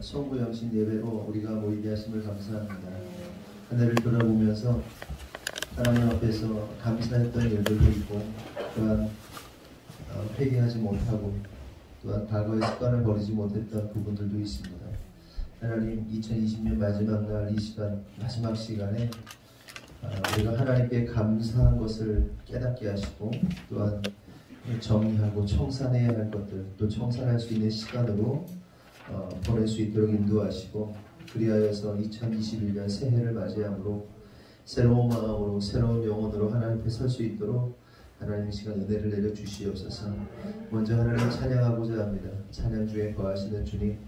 송구영신 예배로 우리가 모이게 하심을 감사합니다. 한 해를 돌아보면서 하나님 앞에서 감사했던 일들도 있고, 또한 회개하지 못하고, 또한 과거의 습관을 버리지 못했던 부분들도 있습니다. 하나님, 2020년 마지막 날 이 시간, 마지막 시간에 우리가 하나님께 감사한 것을 깨닫게 하시고, 또한 정리하고 청산해야 할 것들, 또 청산할 수 있는 시간으로 보낼 수 있도록 인도하시고, 그리하여서 2021년 새해를 맞이함으로 새로운 마음으로 새로운 영혼으로 하나님 앞에 설 수 있도록 하나님 시간 은혜를 내려 주시옵소서. 먼저 하나님을 찬양하고자 합니다. 찬양 중에 거하시는 주님,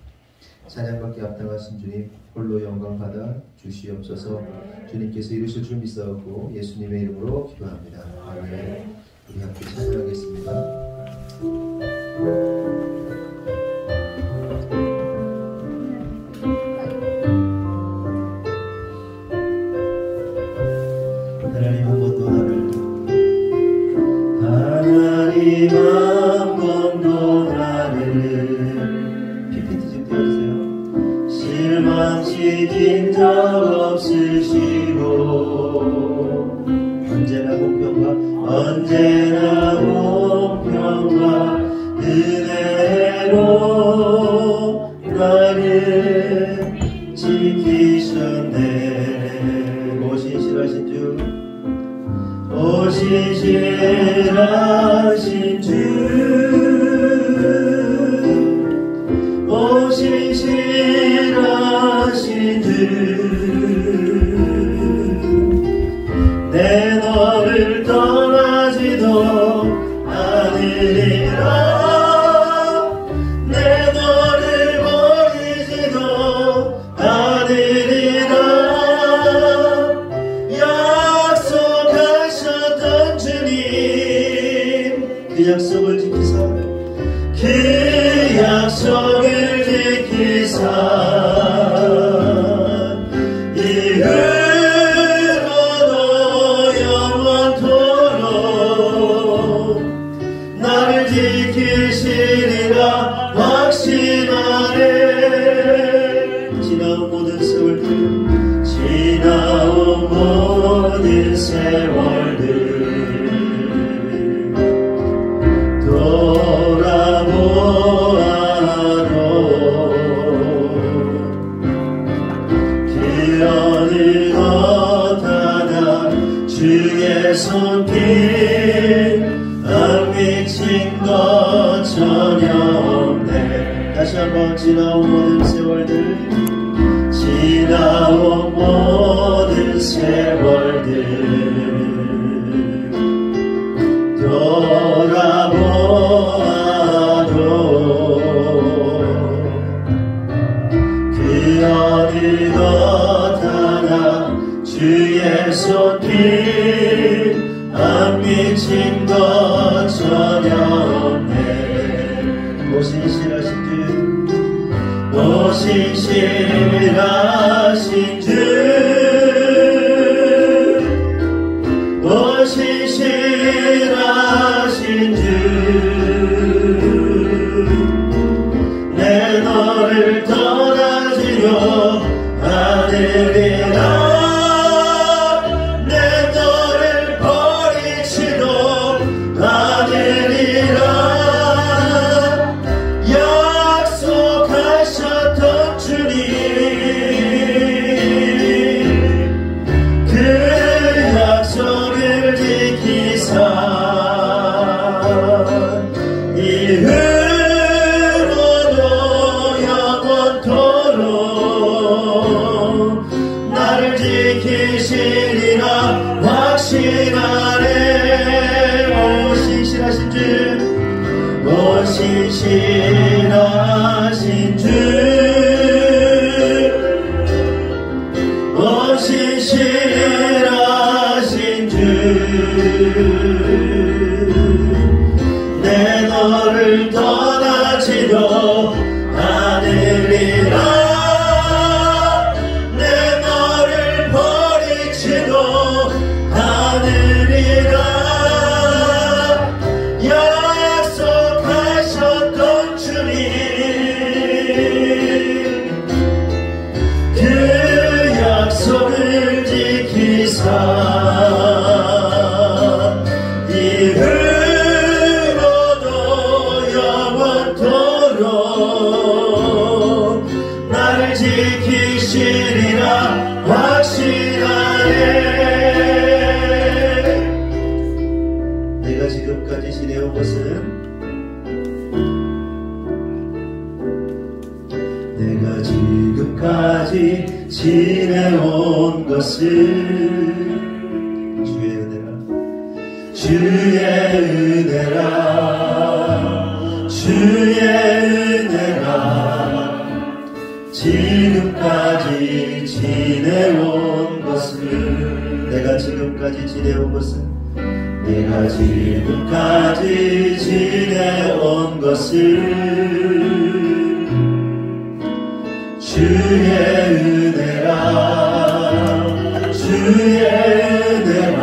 찬양받기 앞당하신 주님, 홀로 영광 받아 주시옵소서. 주님께서 이루실 줄 믿사옵고 예수님의 이름으로 기도합니다. 아멘. 우리 함께 찬양하겠습니다. 하나님 한 번 더 하나님 한 번 더 나를 PPT 좀 띄워주세요. 실망시킨 적 없으시고 언제나 공평과 은혜로 나를 지키셨네. 오신실하신 주, 오신실하신 주, 오신실하신 주, 내 너를 떠나지도 않으리라. 내 너를 버리지도 않으리라. 약속하셨던 주님, 그 약속을 지키사, 그 약속을 지키사 지키시리라 확신하네. 지나온 모든 세월들, 지나온 모든 세월들 돌아보아도 그 어느 것 하나 주의 손길 안 미친 것 전혀 없네. 다시 한번 지나온 모든 세월들, 지나온 모든 세월들 돌아보아도 그 어느 것 하나 주의 손길 안 미친 것 전혀 없네. 오신실하신 주, 오신실하신 주, 오신실하신 주, 내 너를 떠나지도 않으리라. 내가 지금까지 지내온 것을 주의 은혜라 주의 은혜라 주의 은혜라 지금까지 지내온 것을 내가 지금까지 지내온 것은 내가 지금까지 지내온 것을 주의 은혜라 주의 은혜라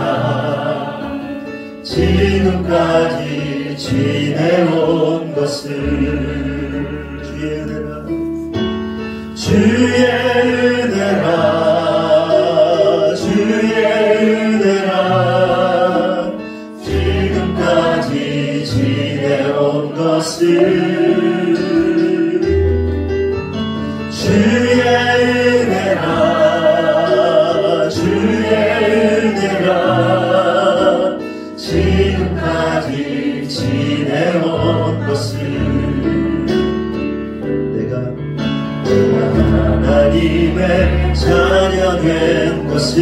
지금까지 지내온 것을 주의 은혜라 주의 은혜라 주의 은혜라 지금까지 지내온 것을 주의 은혜라 주의 은혜라 지금까지 지내온 것을 내가 하나님의 자녀 된 것을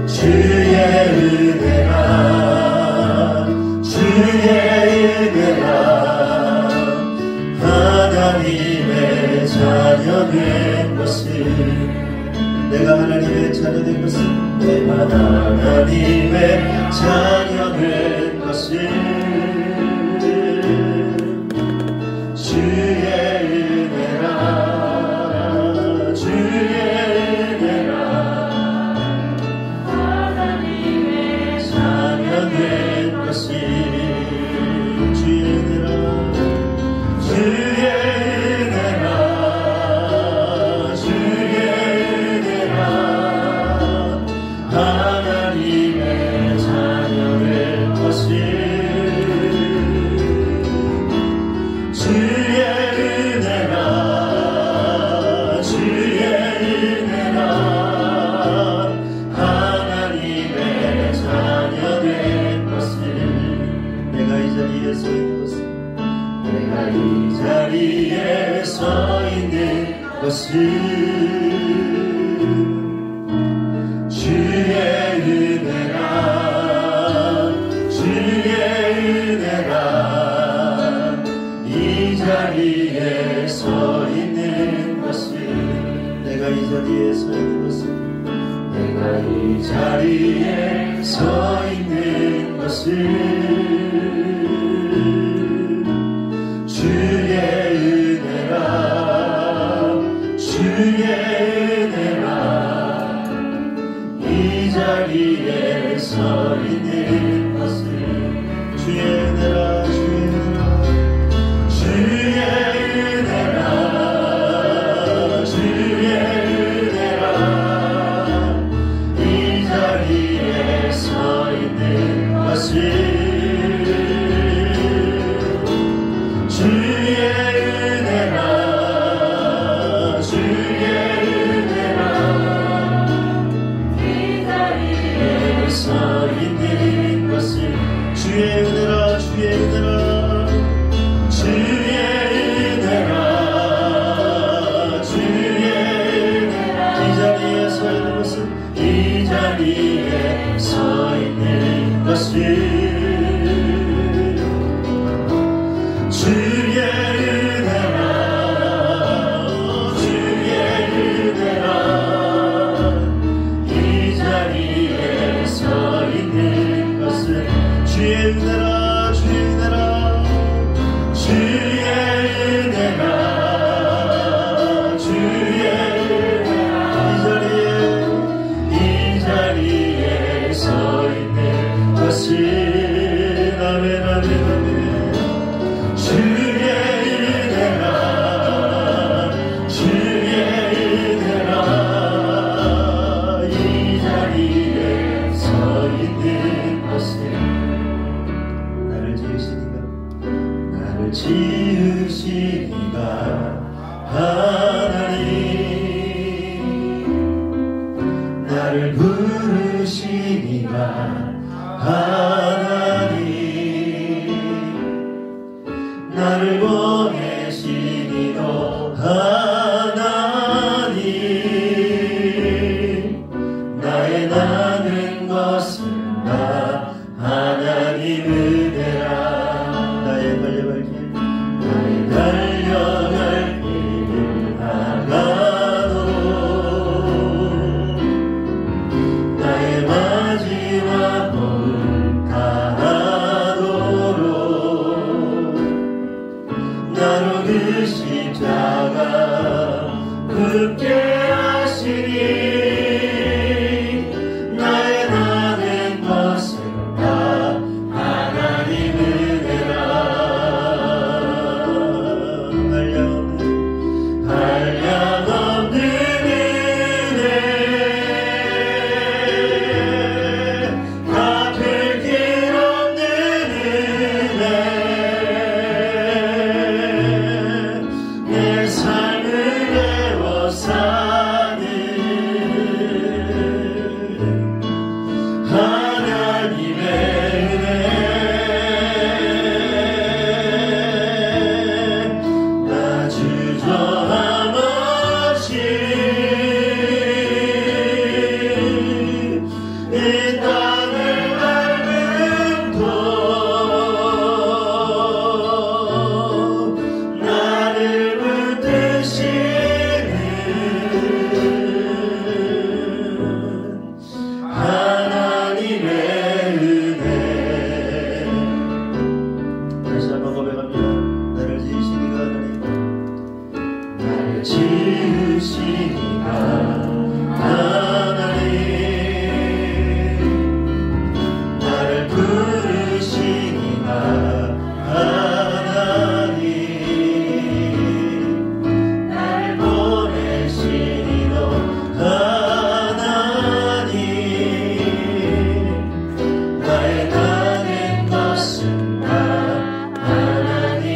주의 은혜라 주의 은혜라 하나님의 자녀 된 것을 내가 하나님의 자녀 된 것을 내가 하나님의 자녀 된 것을 주의 은혜라 주의 은혜라 하나님의 자녀 된 것을 주의 은혜라 주의 은혜라 주의 은혜라 하나님의 자녀 된 것을 주의 은혜라 주의 은혜라 하나님의 자녀 된 것을 내가 이 자리에 서 있는 것을 내가 이 자리에 서 있는 것을 주의 은혜라 주의 은혜라 이 자리에 서 있는 것을 내가 이 자리에 서 있는 것을 내가 이 자리에 서 있는 것을 주의 은혜라 주의 은혜라 이 자리에 서 있는 것을 주의 은혜라 주의 은혜라 주의 은혜라 이 자리에 서 있는 것을 주의 은혜라 주의 은혜라 이 자리에 서 있는 것을 주의 은혜라 주의 은혜라 주의 은혜라 주의 은혜라 이 자리에 서 있는 것을 이 자리에 서 있는 것을 주의 은혜라 주의 은혜라 이 자리에 서 있는 것을 주의 은혜라 주의 은혜라 주의 은혜라 주의 은혜라 이 자리에 서 있는 것을 아멘 아멘 아멘 주의 은혜라 주의 은혜라 이 자리에 서 있는 것을 나를 지으시니가 하나님 나를 부르시니가 하나님 나를 보내시니도 하나님, 나의 나는 것은 다 하나님 은혜라. 나의 달려갈 길, 나의 달려갈 길을 나가도록, 나의 마지막 몸을 다하도록 나로 그 십자가 굳게 하시니 나의 나는 것은 다 하나님 은혜라. 한량없는 은혜, 갚을 길 없는 은혜, 내 삶을 내워 사는 하나님의 은혜. 나 주저함 없이 이 땅을 밟음도 나를 붙드시는 하나님의 은혜. 다시 한번 고백합니다. 나를 지으시니가 하나님, 나를 지으시니가 하나님, 나를 부르시니가 하나님, 나를 보내시니도 하나님, 나의 나는 것은 다 하나님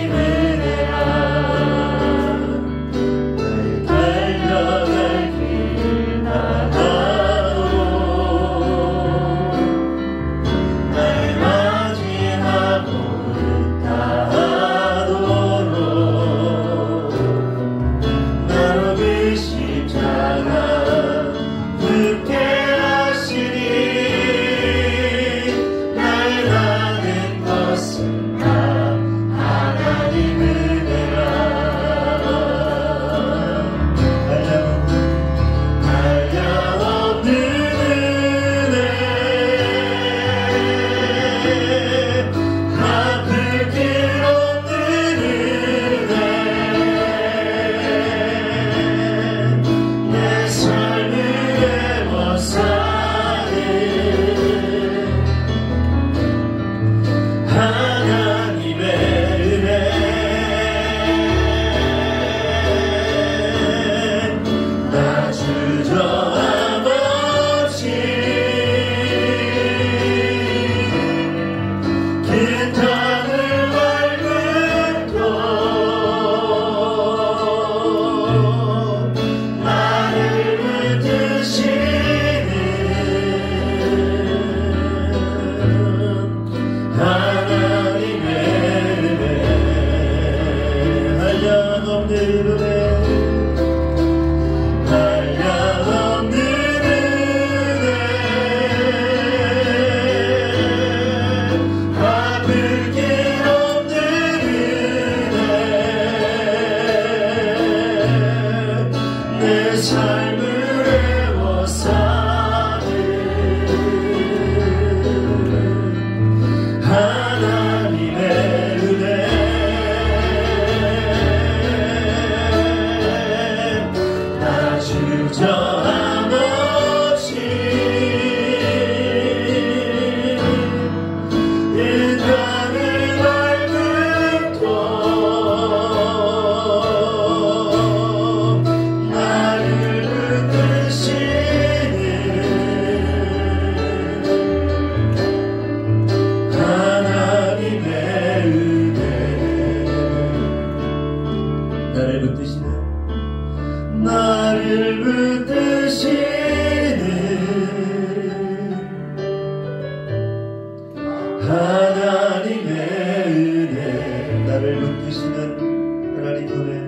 나를 붙드시는 하나님 손에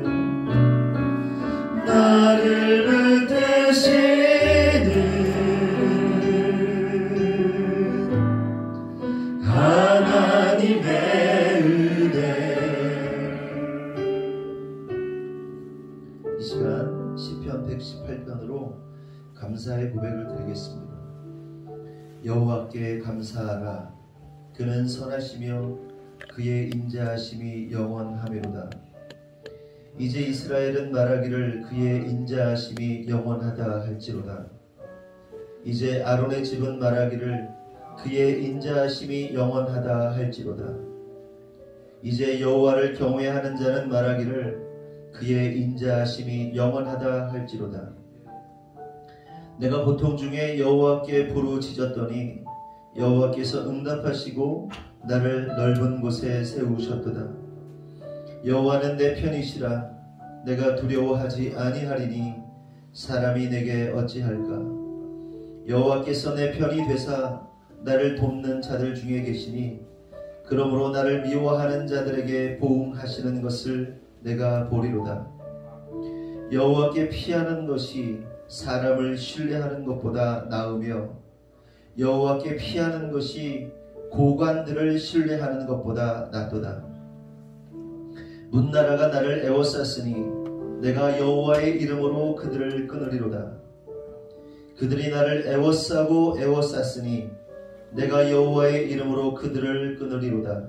나를 붙드시는 하나님의 은혜. 이 시간 시편 118편으로 감사의 고백을 드리겠습니다. 여호와께 감사하라. 그는 선하시며 그의 인자하심이 영원하미로다. 이제 이스라엘은 말하기를 그의 인자하심이 영원하다 할지로다. 이제 아론의 집은 말하기를 그의 인자하심이 영원하다 할지로다. 이제 여호와를 경외하는 자는 말하기를 그의 인자하심이 영원하다 할지로다. 내가 고통 중에 여호와께 부르짖었더니 여호와께서 응답하시고 나를 넓은 곳에 세우셨도다. 여호와는 내 편이시라. 내가 두려워하지 아니하리니 사람이 내게 어찌할까. 여호와께서 내 편이 되사 나를 돕는 자들 중에 계시니 그러므로 나를 미워하는 자들에게 보응하시는 것을 내가 보리로다. 여호와께 피하는 것이 사람을 신뢰하는 것보다 나으며 여호와께 피하는 것이 고관들을 신뢰하는 것보다 낫도다. 문나라가 나를 애워쌌으니 내가 여호와의 이름으로 그들을 끊으리로다. 그들이 나를 애워싸고 애워쌌으니 내가 여호와의 이름으로 그들을 끊으리로다.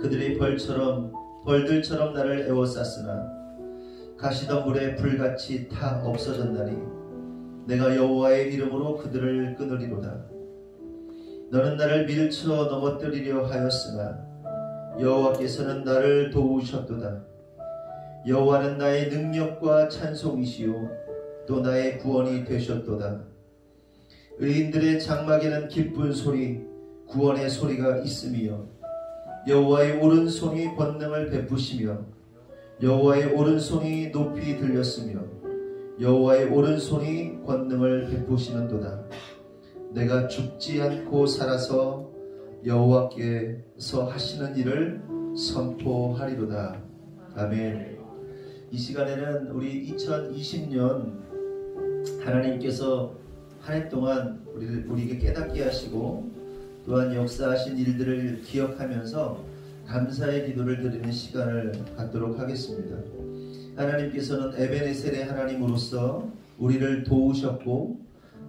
그들이 벌들처럼 나를 애워쌌으나 가시덤불에 불같이 타 없어졌나니 내가 여호와의 이름으로 그들을 끊으리로다. 너는 나를 밀쳐 넘어뜨리려 하였으나 여호와께서는 나를 도우셨도다. 여호와는 나의 능력과 찬송이시요 또 나의 구원이 되셨도다. 의인들의 장막에는 기쁜 소리, 구원의 소리가 있으며 여호와의 오른손이 권능을 베푸시며 여호와의 오른손이 높이 들렸으며 여호와의 오른손이 권능을 베푸시는도다. 내가 죽지 않고 살아서 여호와께서 하시는 일을 선포하리로다. 아멘. 이 시간에는 우리 2020년 하나님께서 한 해 동안 우리에게 깨닫게 하시고 또한 역사하신 일들을 기억하면서 감사의 기도를 드리는 시간을 갖도록 하겠습니다. 하나님께서는 에베네셀의 하나님으로서 우리를 도우셨고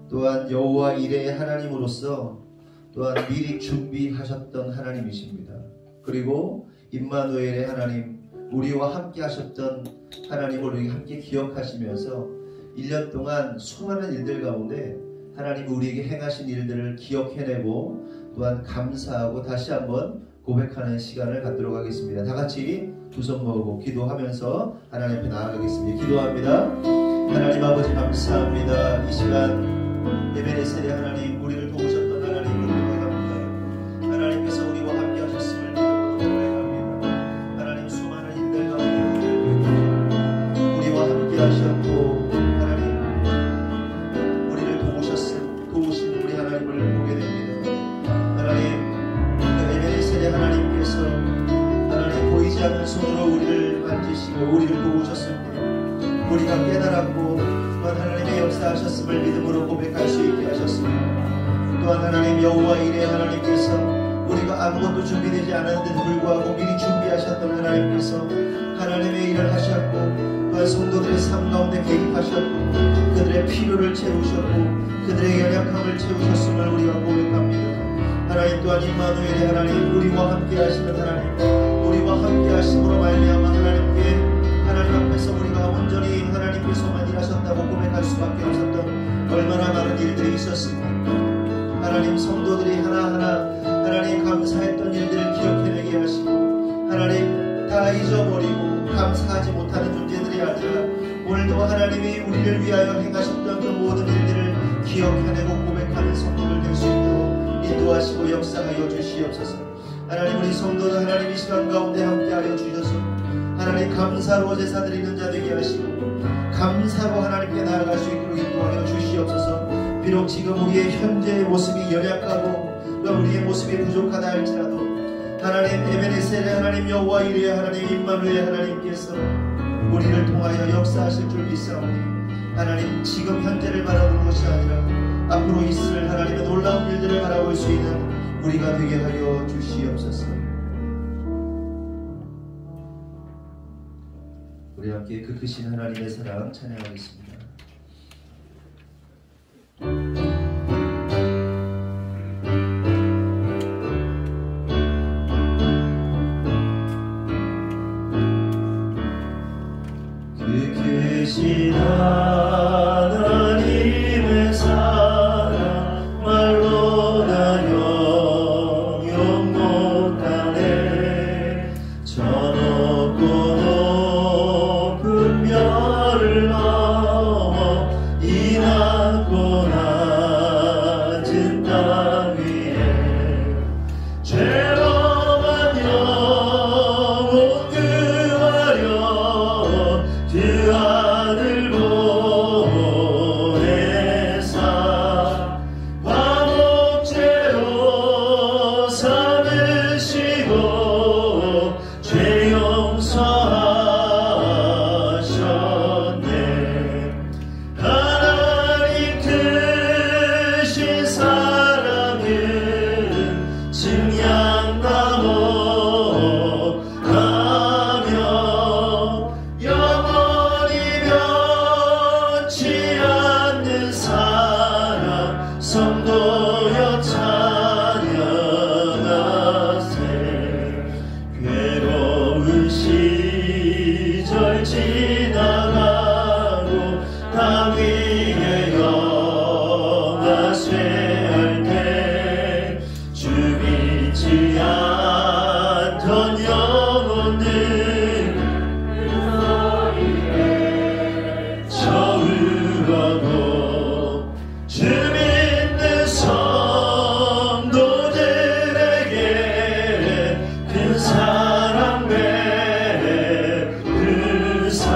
또한 여호와 이레의 하나님으로서 또한 미리 준비하셨던 하나님이십니다. 그리고 임마누엘의 하나님, 우리와 함께 하셨던 하나님을 우리 함께 기억하시면서 1년 동안 수많은 일들 가운데 하나님이 우리에게 행하신 일들을 기억해내고 또한 감사하고 다시 한번 고백하는 시간을 갖도록 하겠습니다. 다 같이 두 손 모으고 기도하면서 하나님 앞에 나아가겠습니다. 기도합니다. 하나님 아버지 감사합니다. 이 시간 에베네셀의 하나님, 우리를 도우셨던 하나님을 고백합니다. 하나님께서 우리와 함께 하셨음을 믿음으로 고백합니다. 하나님 수많은 일들 가운데 우리와 함께 하셨고 하나님 우리를 도우신 우리 하나님을 보게 됩니다. 하나님 에베네셀의 하나님께서 하나님 보이지 않는 손으로 우리를 만지시고 우리를 도우셨을 때 우리가 깨달았고 또한 하나님의 역사하셨음을 믿음으로 고백할 수 있게 하셨습니다. 또한 하나님 여호와 이레 하나님께서 우리가 아무것도 준비되지 않았는데도 불구하고 미리 준비하셨던 하나님께서 하나님의 일을 하셨고 또한 성도들의 삶 가운데 개입하셨고 그들의 필요를 채우셨고 그들의 연약함을 채우셨음을 우리가 고백합니다. 하나님 또한 임마누엘의 하나님, 우리와 함께 하시는 하나님, 우리와 함께 하심으로 말미암아 하나님께 하나님 앞에서 우리가 온전히 하나님께서만 일하셨다고 고백할 수밖에 없었던 얼마나 많은 일들이 있었습니다. 하나님 성도들이 하나하나 하나님 감사했던 일들을 기억해내게 하시고 하나님 다 잊어버리고 감사하지 못하는 존재들이 아니라 오늘도 하나님이 우리를 위하여 행하셨던 그 모든 일들을 기억해내고 고백하는 성도들 될 수 있도록 인도하시고 역사하여 주시옵소서. 하나님 우리 성도들 하나님 이 시간 가운데 함께하여 주셔서 하나님 감사로 제사 드리는 자 되게 하시고 감사로 하나님께 나아갈 수 있도록 인도하여 주시옵소서. 비록 지금 우리의 현재의 모습이 연약하고 우리의 모습이 부족하다 할지라도 하나님 에베네셀의 하나님 여호와 이레의 하나님 임마누엘 하나님께서 우리를 통하여 역사하실 줄 믿사오니 하나님 지금 현재를 바라보는 것이 아니라 앞으로 있을 하나님의 놀라운 일들을 바라볼 수 있는 우리가 되게 하여 주시옵소서. 우리 함께 그 크신 하나님의 사랑 찬양하겠습니다. 그 크신 하나님의 사랑 말로 다 영영 못하네. 저 높고 높은 별을 넘어 이 낮고 낮은 땅 위에 죄범한 영혼 구하려 그 아들 보내사 화목제로 삼으시고 죄 용서하셨네. 하나님 크신 사랑은 증량나무 하며 영원히 변치 않는 사랑 성도여 찬양하세. 괴로운 시절 지나가고 땅 위에 영화 쇠할 때 주 믿지 않던 영혼들 저울하고 주 믿는 성도들에게 큰 사랑 베푸사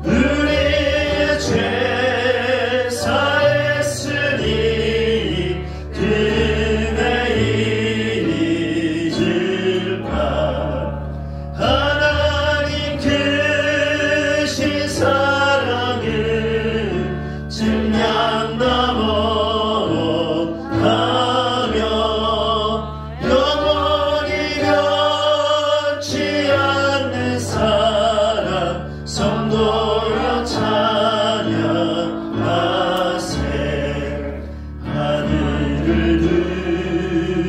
우리의 죄 사했으니 금에 잊을까. 하나님 크신 사랑은 증량나무 하며 영원히 변치 않는 사랑 성도여 찬양하세. 하늘을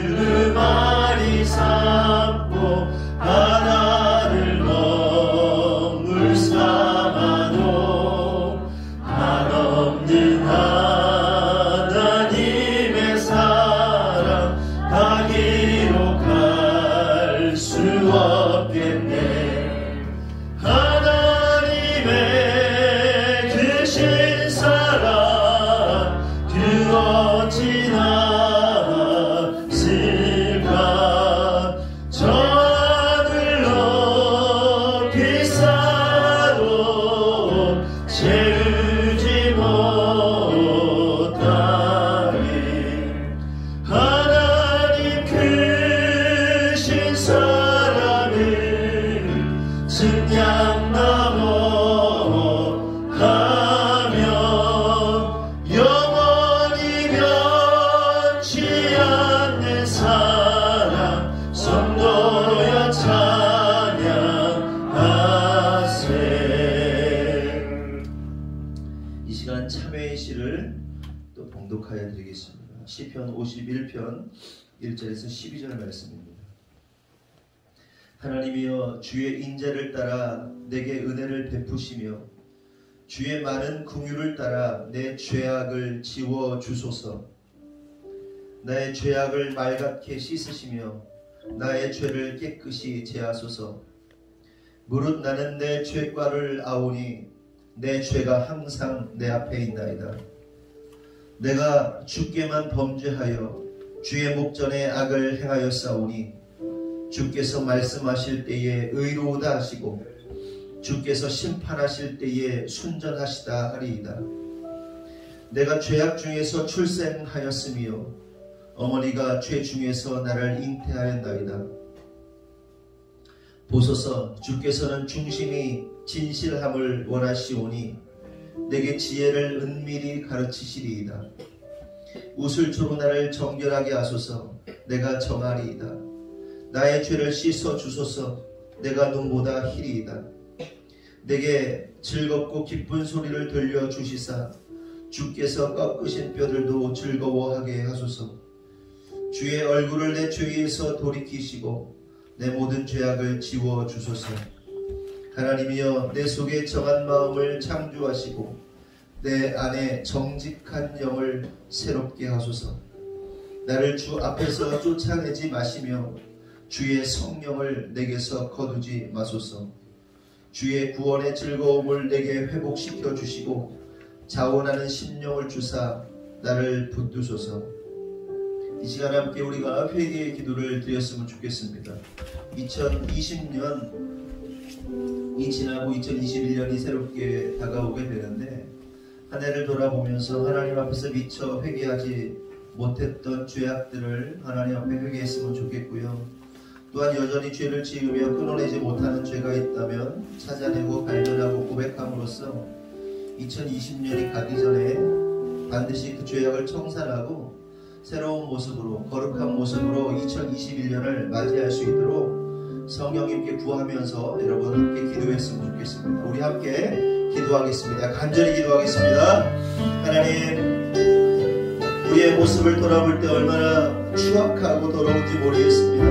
두루마리 삼고 바다를 먹물 삼아도 한없는 하나님의 사랑 다 기록할 수 없겠네. 하나님의 크신 사랑 그 어찌나 쓸까. 저 하늘 높이 쌓아도 채우지 못하리. 하나님 크신 사랑은 증량나무 하며 영원히 변치 않는 사랑 성도여 찬양하세. 이 시간 참회의 시를 또 봉독하여 드리겠습니다. 시편 51편 1절에서 12절 말씀입니다. 하나님이여 주의 인자를 따라 내게 은혜를 베푸시며 주의 많은 긍휼을 따라 내 죄악을 지워 주소서. 나의 죄악을 맑게 씻으시며 나의 죄를 깨끗이 제하소서. 무릇 나는 내 죄과를 아오니 내 죄가 항상 내 앞에 있나이다. 내가 주께만 범죄하여 주의 목전에 악을 행하였사오니 주께서 말씀하실 때에 의로우다 하시고 주께서 심판하실 때에 순전하시다 하리이다. 내가 죄악 중에서 출생하였으며 어머니가 죄 중에서 나를 잉태하였나이다. 보소서, 주께서는 중심이 진실함을 원하시오니 내게 지혜를 은밀히 가르치시리이다. 우슬초로 나를 정결하게 하소서. 내가 정하리이다. 나의 죄를 씻어 주소서. 내가 눈보다 희리이다. 내게 즐겁고 기쁜 소리를 들려주시사 주께서 꺾으신 뼈들도 즐거워하게 하소서. 주의 얼굴을 내 죄에서 돌이키시고 내 모든 죄악을 지워주소서. 하나님이여, 내 속에 정한 마음을 창조하시고 내 안에 정직한 영을 새롭게 하소서. 나를 주 앞에서 쫓아내지 마시며 주의 성령을 내게서 거두지 마소서. 주의 구원의 즐거움을 내게 회복시켜 주시고 자원하는 심령을 주사 나를 붙드소서. 이 시간 함께 우리가 회개의 기도를 드렸으면 좋겠습니다. 2020년이 지나고 2021년이 새롭게 다가오게 되는데, 한 해를 돌아보면서 하나님 앞에서 미처 회개하지 못했던 죄악들을 하나님 앞에 회개했으면 좋겠고요. 또한 여전히 죄를 지으며 끊어내지 못하는 죄가 있다면 찾아내고 발견하고 고백함으로써 2020년이 가기 전에 반드시 그 죄악을 청산하고 새로운 모습으로, 거룩한 모습으로 2021년을 맞이할 수 있도록 성령님께 구하면서 여러분 함께 기도했으면 좋겠습니다. 우리 함께 기도하겠습니다. 간절히 기도하겠습니다. 하나님, 우리의 모습을 돌아볼 때 얼마나 추악하고 더러운지 모르겠습니다.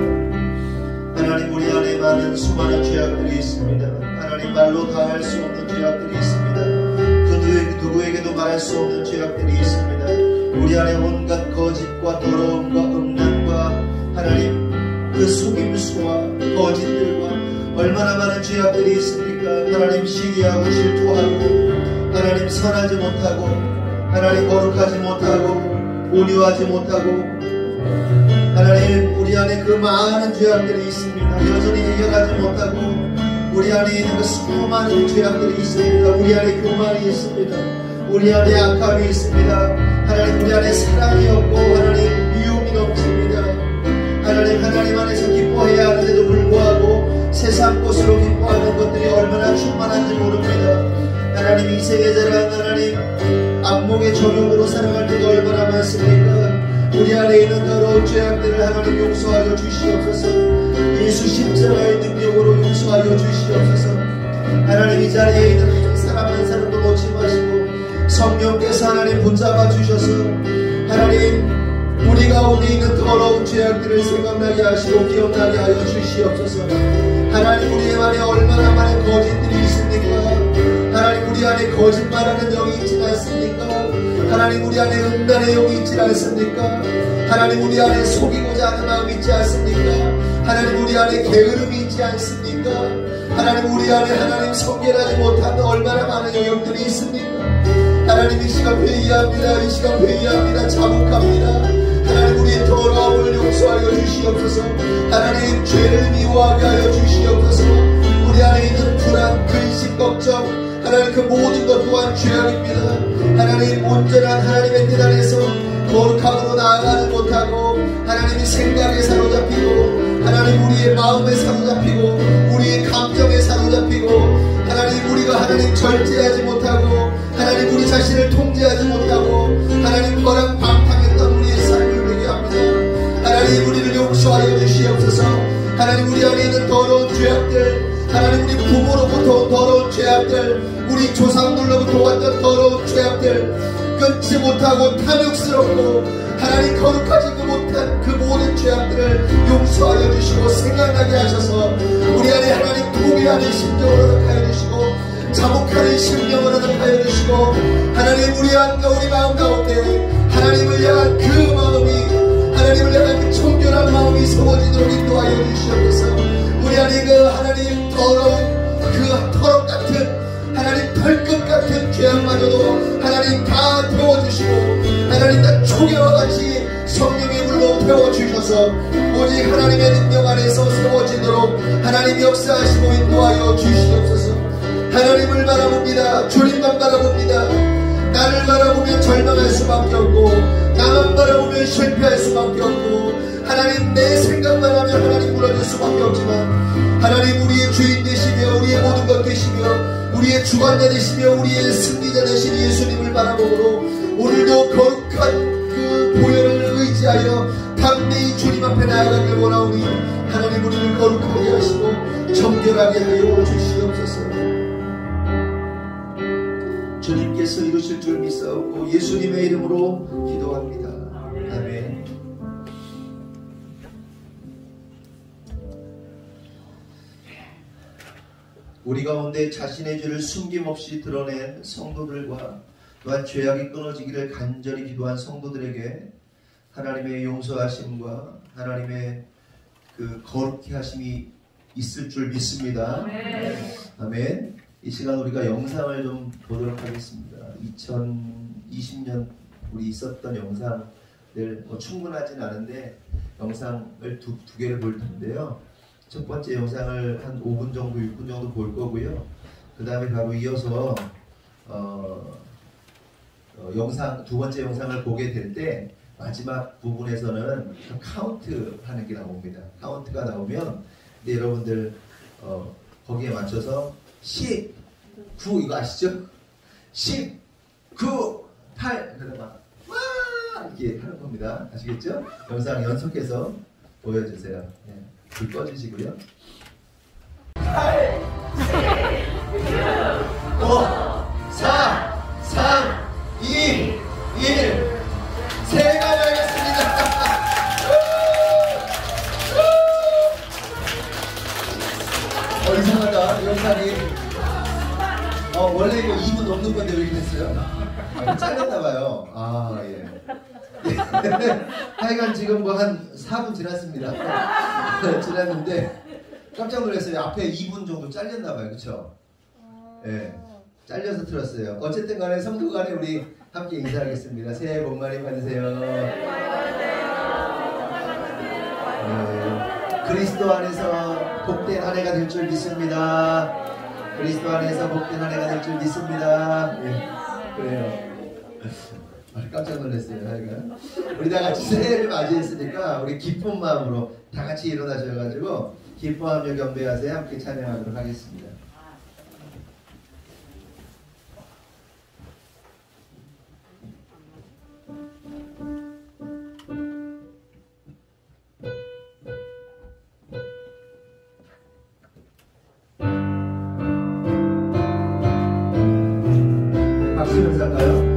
하나님, 우리 안에 많은 수많은 죄악들이 있습니다. 하나님, 말로 다 할 수 없는 죄악들이 있습니다. 그 누구에게도 말할 수 없는 죄악들이 있습니다. 우리 안에 온갖 거짓과 더러움과 음란과 하나님 그 속임수와 거짓들과 얼마나 많은 죄악들이 있습니까? 하나님, 시기하고 질투하고 하나님 선하지 못하고 하나님 거룩하지 못하고 온유하지 못하고 하나님, 우리 안에 그 많은 죄악들이 있습니다. 여전히 해결하지 못하고 우리 안에 있는 그 수많은 죄악들이 있습니다. 우리 안에 교만이 있습니다. 우리 안에 악함이 있습니다. 하나님, 우리 안에 사랑이 없고 하나님 미움이 넘칩니다. 하나님 안에서 기뻐해야 하는데도 불구하고 세상 것으로 기뻐하는 것들이 얼마나 충만한지 모릅니다. 하나님, 이 세계 자랑 하나님 안목의 저녁으로 살아갈 때도 얼마나 많습니까? 우리 안에 있는 더러운 죄악들을 하나님 용서하여 주시옵소서. 예수 십자가의 능력으로 용서하여 주시옵소서. 하나님, 이 자리에 있는 사람 한 사람도 놓지 마시고 성령께서 하나님 붙잡아 주셔서 하나님 우리 가운데 있는 더러운 죄악들을 생각나게 하시고 기억나게 하여 주시옵소서. 하나님, 우리 안에 얼마나 많은 거짓들이 있습니까? 하나님, 우리 안에 거짓말하는 영이 있지 않습니까? 하나님, 우리 안에 음란의 영이 있지 않습니까? 하나님, 우리 안에 속이고자 하는 마음이 있지 않습니까? 하나님, 우리 안에 게으름이 있지 않습니까? 하나님, 우리 안에 하나님 성결하지 못하는 얼마나 많은 영역들이 있습니까? 하나님, 이 시간 회의합니다. 이 시간 회의합니다. 자복합니다. 하나님, 우리의 더러움을 용서하여 주시옵소서. 하나님, 죄를 미워하게 하여 주시옵소서. 우리 안에 있는 불안, 근심, 걱정 하나님, 그 모든 것 또한 죄악입니다. 하나님, 온전한 하나님의 뜻 안에서 거룩함으로 나아가지 못하고 하나님이 생각에 사로잡히고 하나님 우리의 마음에 사로잡히고 우리의 감정에 사로잡히고 하나님 우리가 하나님 절제하지 못하고 하나님 우리 자신을 통제하지 못하고 하나님 허랑방탕했던 우리의 삶을 되게 합니다. 하나님, 우리를 용서하여 주시옵소서. 하나님, 우리 안에 있는 더러운 죄악들, 하나님 우리 부모로부터 온 더러운 죄악들, 우리 조상들로부터 왔던 더러운 죄악들, 끊지 못하고 탐욕스럽고 하나님 거룩하지 못한 그 모든 죄악들을 용서하여 주시고 생각나게 하셔서 우리 안에 하나님 통회하는 심정으로 허락하여 주시고 자복하는 심령으로 허락하여 주시고 하나님 우리 안과 우리 마음 가운데 하나님을 향한 그 마음이 하나님을 향한 그 청결한 마음이 세워지도록 인도하여 주시옵소서. 우리 안에 그 하나님 더러운 그 털옷 같은 하나님 털끝 같은 죄악마저도 하나님 다 태워주시고 하나님 다 초계와 같이 성령의 물로 태워주셔서 오직 하나님의 능력 안에서 세워지도록 하나님 역사하시고 인도하여 주시옵소서. 하나님을 바라봅니다. 주님만 바라봅니다. 나를 바라보면 절망할 수밖에 없고 나만 바라보면 실패할 수밖에 없고 하나님 내 생각만 하면 하나님 무너질 수밖에 없지만 하나님 우리의 주인 되시며 우리의 모든 것 되시며 우리의 주관자 되시며 우리의 승리자 되신 예수님을 바라보므로 오늘도 거룩한 그 보혈을 의지하여 담대히 주님 앞에 나아가길 원하오니 하나님 우리를 거룩하게 하시고 정결하게 하여 주시옵소서. 주님께서 이루실 줄 믿사옵고 예수님의 이름으로 기도합니다. 아멘. 우리 가운데 자신의 죄를 숨김없이 드러낸 성도들과 또한 죄악이 끊어지기를 간절히 기도한 성도들에게 하나님의 용서하심과 하나님의 그 거룩히 하심이 있을 줄 믿습니다. 아멘. 이 시간 우리가 영상을 좀 보도록 하겠습니다. 2020년 우리 있었던 영상들 충분하진 않은데 영상을 두 개를 볼 텐데요. 첫 번째 영상을 한 5분 정도, 6분 정도 볼 거고요. 그 다음에 바로 이어서 영상 두 번째 영상을 보게 될 때 마지막 부분에서는 카운트 하는 게 나옵니다. 카운트가 나오면 근데 여러분들 거기에 맞춰서 10, 9 이거 아시죠? 10, 9, 8 그러다 막 와 이렇게 하는 겁니다. 아시겠죠? 영상 연속해서 보여주세요. 네. 불 꺼주시고요. 8, 7, 6, 5, 4, 3, 2, 1 새해가 밝았습니다. 이상하다 영상이 원래 이거 2분 넘는 건데 왜 이렇게 됐어요? 잘렸나봐요. 아 예. 하여간 지금 뭐 한 4분 지났습니다. 지났는데 깜짝 놀랐어요. 앞에 2분 정도 잘렸나봐요. 그쵸? 예. 잘려서 틀었어요. 어쨌든 간에 성도 간에 우리 함께 인사하겠습니다. 새해 복 많이 받으세요. 그리스도 안에서 복된 한 해가 될 줄 믿습니다. 그리스도 안에서 복된 한 해가 될 줄 믿습니다. 예. 그래요. 깜짝 놀랐어요. 하여간 우리 다 같이 새해를 맞이했으니까 우리 기쁜 마음으로 다 같이 일어나셔가지고 기뻐하며 경배하세요. 함께 찬양하도록 하겠습니다. 박수 연사할까요?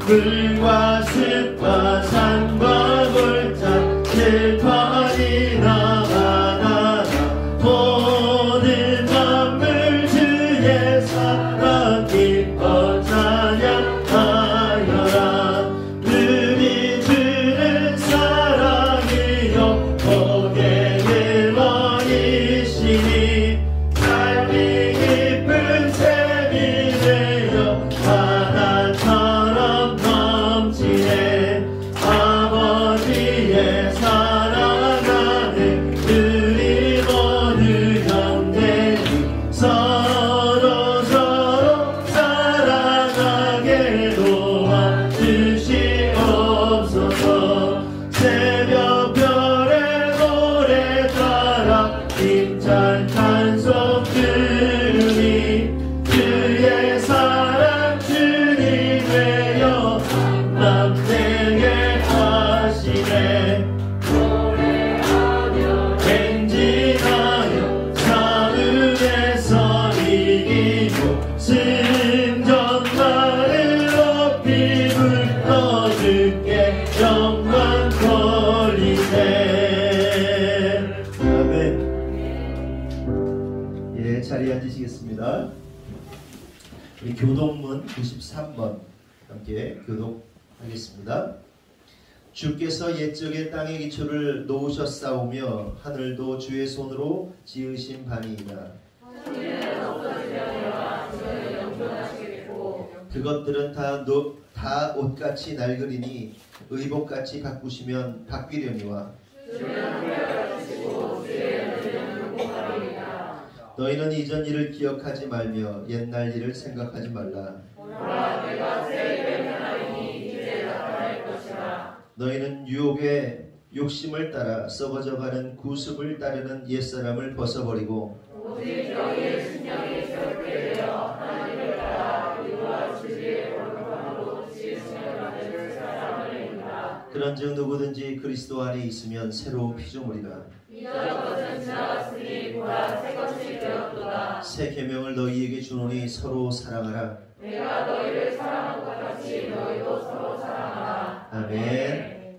물과 습과 산과 골짜 들판이나 바다나 모든 만물 주의 사랑 기뻐 찬양하여라. 우리 주는 사랑이요 복의 근원이시니 삶이 기쁜 샘이 되어 바다처럼 넘치네. 아버지의 사랑하는 우리 모두 형제니 서로 사랑하게 도와주시옵소서. 새벽별의 노래 따라 힘찬 찬송 들으니 주의 사랑 주님 되어 남되게 하시네. 노래하며 행진하여 사을 기도합니다. 우리 교독문 93번 함께 교독하겠습니다. 주께서 옛적에 땅의 기초를 놓으셨사오며 하늘도 주의 손으로 지으신 바니이다. 그것들은 다 옷같이 낡으리니 의복같이 바꾸시면 바뀌려니와 너희는 이전 일을 기억하지 말며 옛날 일을 생각하지 말라. 너희는 유혹의 욕심을 따라 썩어져가는 구습을 따르는 옛사람을 벗어버리고 오직 너희의 신령이 새롭게 되어 하나님을 따라 의와 진리의 거룩함으로 지으심을 받을 사람을 입는다. 그런즉 누구든지 그리스도 안에 있으면 새로운 피조물이라. 이전 것은 지나갔으니 보라 새 것이 되었도다. 새 계명을 너희에게 주노니 서로 사랑하라. 내가 너희를 사랑한 것 같이 너희도 서로 사랑하라. 아멘.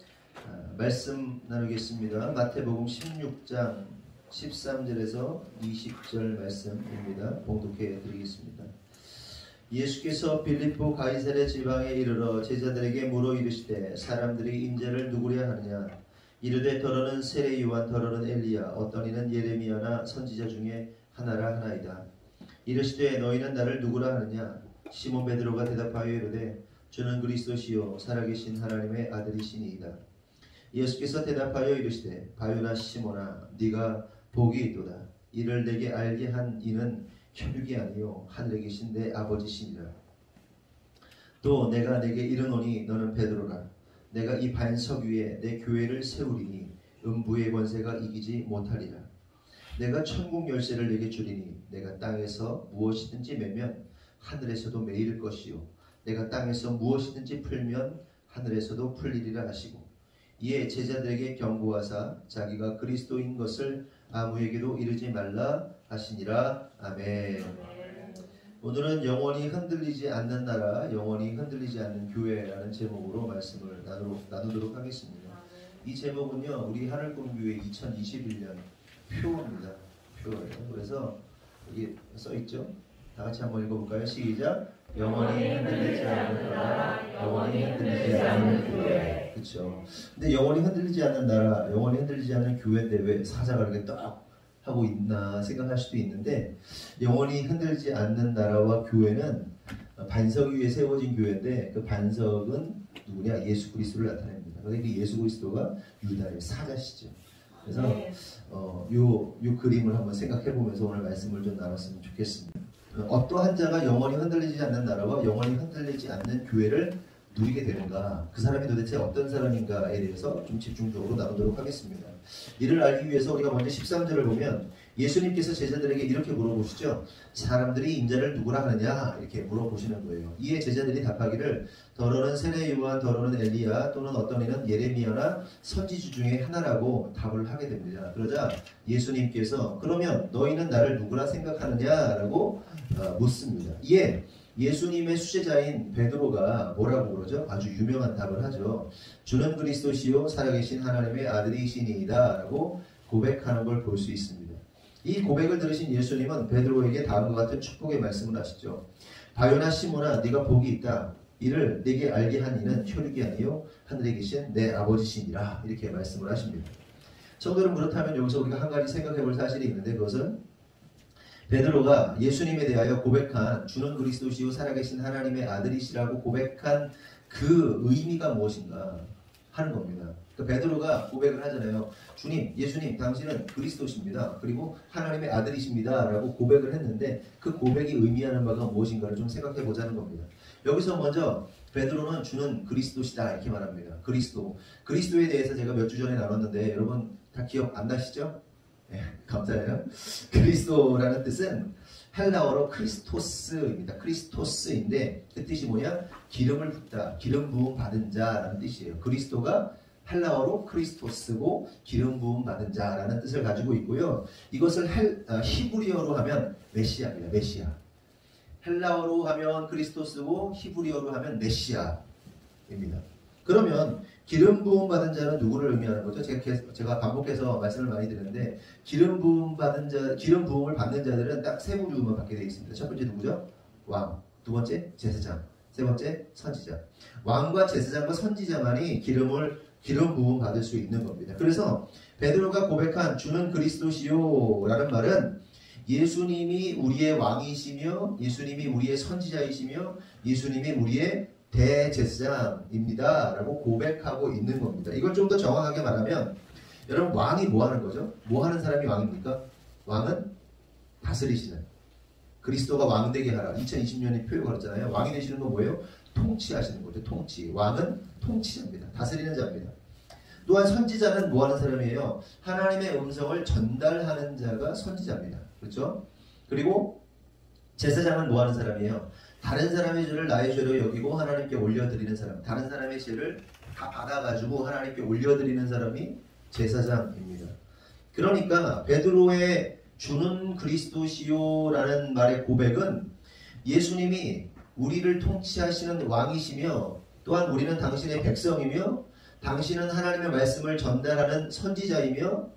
말씀 나누겠습니다. 마태복음 16장 13절에서 20절 말씀입니다. 봉독해 드리겠습니다. 예수께서 빌립보 가이사랴 지방에 이르러 제자들에게 물어 이르시되 사람들이 인자를 누구랴 하느냐. 이르되 더러는 세례 요한, 더러는 엘리야, 어떤 이는 예레미야나 선지자 중에 하나라 하나이다. 이르시되 너희는 나를 누구라 하느냐. 시몬 베드로가 대답하여 이르되 주는 그리스도시요 살아계신 하나님의 아들이시니이다. 예수께서 대답하여 이르시되 바요나 시몬아 네가 복이 있도다. 이를 내게 알게 한 이는 혈육이 아니요 하늘에 계신 내 아버지시니라. 또 내가 내게 이르노니 너는 베드로라. 내가 이 반석 위에 내 교회를 세우리니 음부의 권세가 이기지 못하리라. 내가 천국 열쇠를 내게 주리니 내가 땅에서 무엇이든지 매면 하늘에서도 매일 것이요 내가 땅에서 무엇이든지 풀면 하늘에서도 풀리리라 하시고 이에 제자들에게 경고하사 자기가 그리스도인 것을 아무에게도 이르지 말라 하시니라. 아멘. 오늘은 영원히 흔들리지 않는 나라, 영원히 흔들리지 않는 교회라는 제목으로 말씀을 나누도록 하겠습니다. 이 제목은요, 우리 하늘꿈교회 2021년 표입니다. 표예요. 그래서 여기 써있죠? 다 같이 한번 읽어볼까요? 시작! 영원히 흔들리지 않는 나라, 영원히 흔들리지 않는 교회. 그렇죠. 근데 영원히 흔들리지 않는 나라, 영원히 흔들리지 않는 교회인데 왜 사자가 이렇게 딱 하고 있나 생각할 수도 있는데, 영원히 흔들리지 않는 나라와 교회는 반석 위에 세워진 교회인데 그 반석은 누구냐? 예수 그리스도를 나타냅니다. 그러니까 그 예수 그리스도가 유다의 사자시죠. 그래서 요 그림을 한번 생각해 보면서 오늘 말씀을 좀 나눴으면 좋겠습니다. 어떠한 자가 영원히 흔들리지 않는 나라와 영원히 흔들리지 않는 교회를 누리게 되는가, 그 사람이 도대체 어떤 사람인가에 대해서 좀 집중적으로 나누도록 하겠습니다. 이를 알기 위해서 우리가 먼저 13절을 보면 예수님께서 제자들에게 이렇게 물어보시죠. 사람들이 인자를 누구라 하느냐 이렇게 물어보시는 거예요. 이에 제자들이 답하기를 더러는 세례 요한, 더러는 엘리야, 또는 어떤 이는 예레미야나 선지주 중에 하나라고 답을 하게 됩니다. 그러자 예수님께서 그러면 너희는 나를 누구라 생각하느냐라고 묻습니다. 이에 예수님의 수제자인 베드로가 뭐라고 그러죠? 아주 유명한 답을 하죠. 주는 그리스도시요 살아계신 하나님의 아들이시니이다 라고 고백하는 걸 볼 수 있습니다. 이 고백을 들으신 예수님은 베드로에게 다음과 같은 축복의 말씀을 하시죠. 바요나 시몬아 네가 복이 있다. 이를 네게 알게 한 이는 혈육이 아니요 하늘에 계신 내 아버지시니라. 이렇게 말씀을 하십니다. 성도는 그렇다면 여기서 우리가 한 가지 생각해 볼 사실이 있는데, 그것은 베드로가 예수님에 대하여 고백한 주는 그리스도시요 살아계신 하나님의 아들이시라고 고백한 그 의미가 무엇인가 하는 겁니다. 그러니까 베드로가 고백을 하잖아요. 주님, 예수님, 당신은 그리스도십니다. 그리고 하나님의 아들이십니다. 라고 고백을 했는데 그 고백이 의미하는 바가 무엇인가를 좀 생각해 보자는 겁니다. 여기서 먼저 베드로는 주는 그리스도시다 이렇게 말합니다. 그리스도에 대해서 제가 몇 주 전에 나눴는데 여러분 다 기억 안 나시죠? 네, 감사해요. 그리스도라는 뜻은 헬라어로 크리스토스입니다. 크리스토스인데 그 뜻이 뭐냐? 기름을 붓다, 기름 부음 받은 자라는 뜻이에요. 그리스도가 헬라어로 크리스토스고 기름 부음 받은 자라는 뜻을 가지고 있고요. 이것을 히브리어로 하면 메시아입니다. 메시아. 헬라어로 하면 크리스토스고 히브리어로 하면 메시아입니다. 그러면 기름 부음 받은 자는 누구를 의미하는 거죠? 제가 반복해서 말씀을 많이 드렸는데 기름 부음을 받는 자들은 딱 세 부류만 받게 되어 있습니다. 첫 번째 누구죠? 왕. 두 번째 제사장. 세 번째 선지자. 왕과 제사장과 선지자만이 기름 부음 받을 수 있는 겁니다. 그래서 베드로가 고백한 주는 그리스도시요라는 말은 예수님이 우리의 왕이시며 예수님이 우리의 선지자이시며 예수님이 우리의 대제사장입니다 라고 고백하고 있는 겁니다. 이걸 좀 더 정확하게 말하면 여러분 왕이 뭐 하는 거죠? 뭐 하는 사람이 왕입니까? 왕은 다스리시는, 그리스도가 왕 되게 하라 2020년에 표현 걸었잖아요. 왕이 되시는 건 뭐예요? 통치하시는 거죠. 통치. 왕은 통치자입니다. 다스리는 자입니다. 또한 선지자는 뭐 하는 사람이에요? 하나님의 음성을 전달하는 자가 선지자입니다. 그렇죠? 그리고 제사장은 뭐 하는 사람이에요? 다른 사람의 죄를 나의 죄로 여기고 하나님께 올려드리는 사람, 다른 사람의 죄를 다 받아가지고 하나님께 올려드리는 사람이 제사장입니다. 그러니까 베드로의 주는 그리스도시요라는 말의 고백은 예수님이 우리를 통치하시는 왕이시며 또한 우리는 당신의 백성이며 당신은 하나님의 말씀을 전달하는 선지자이며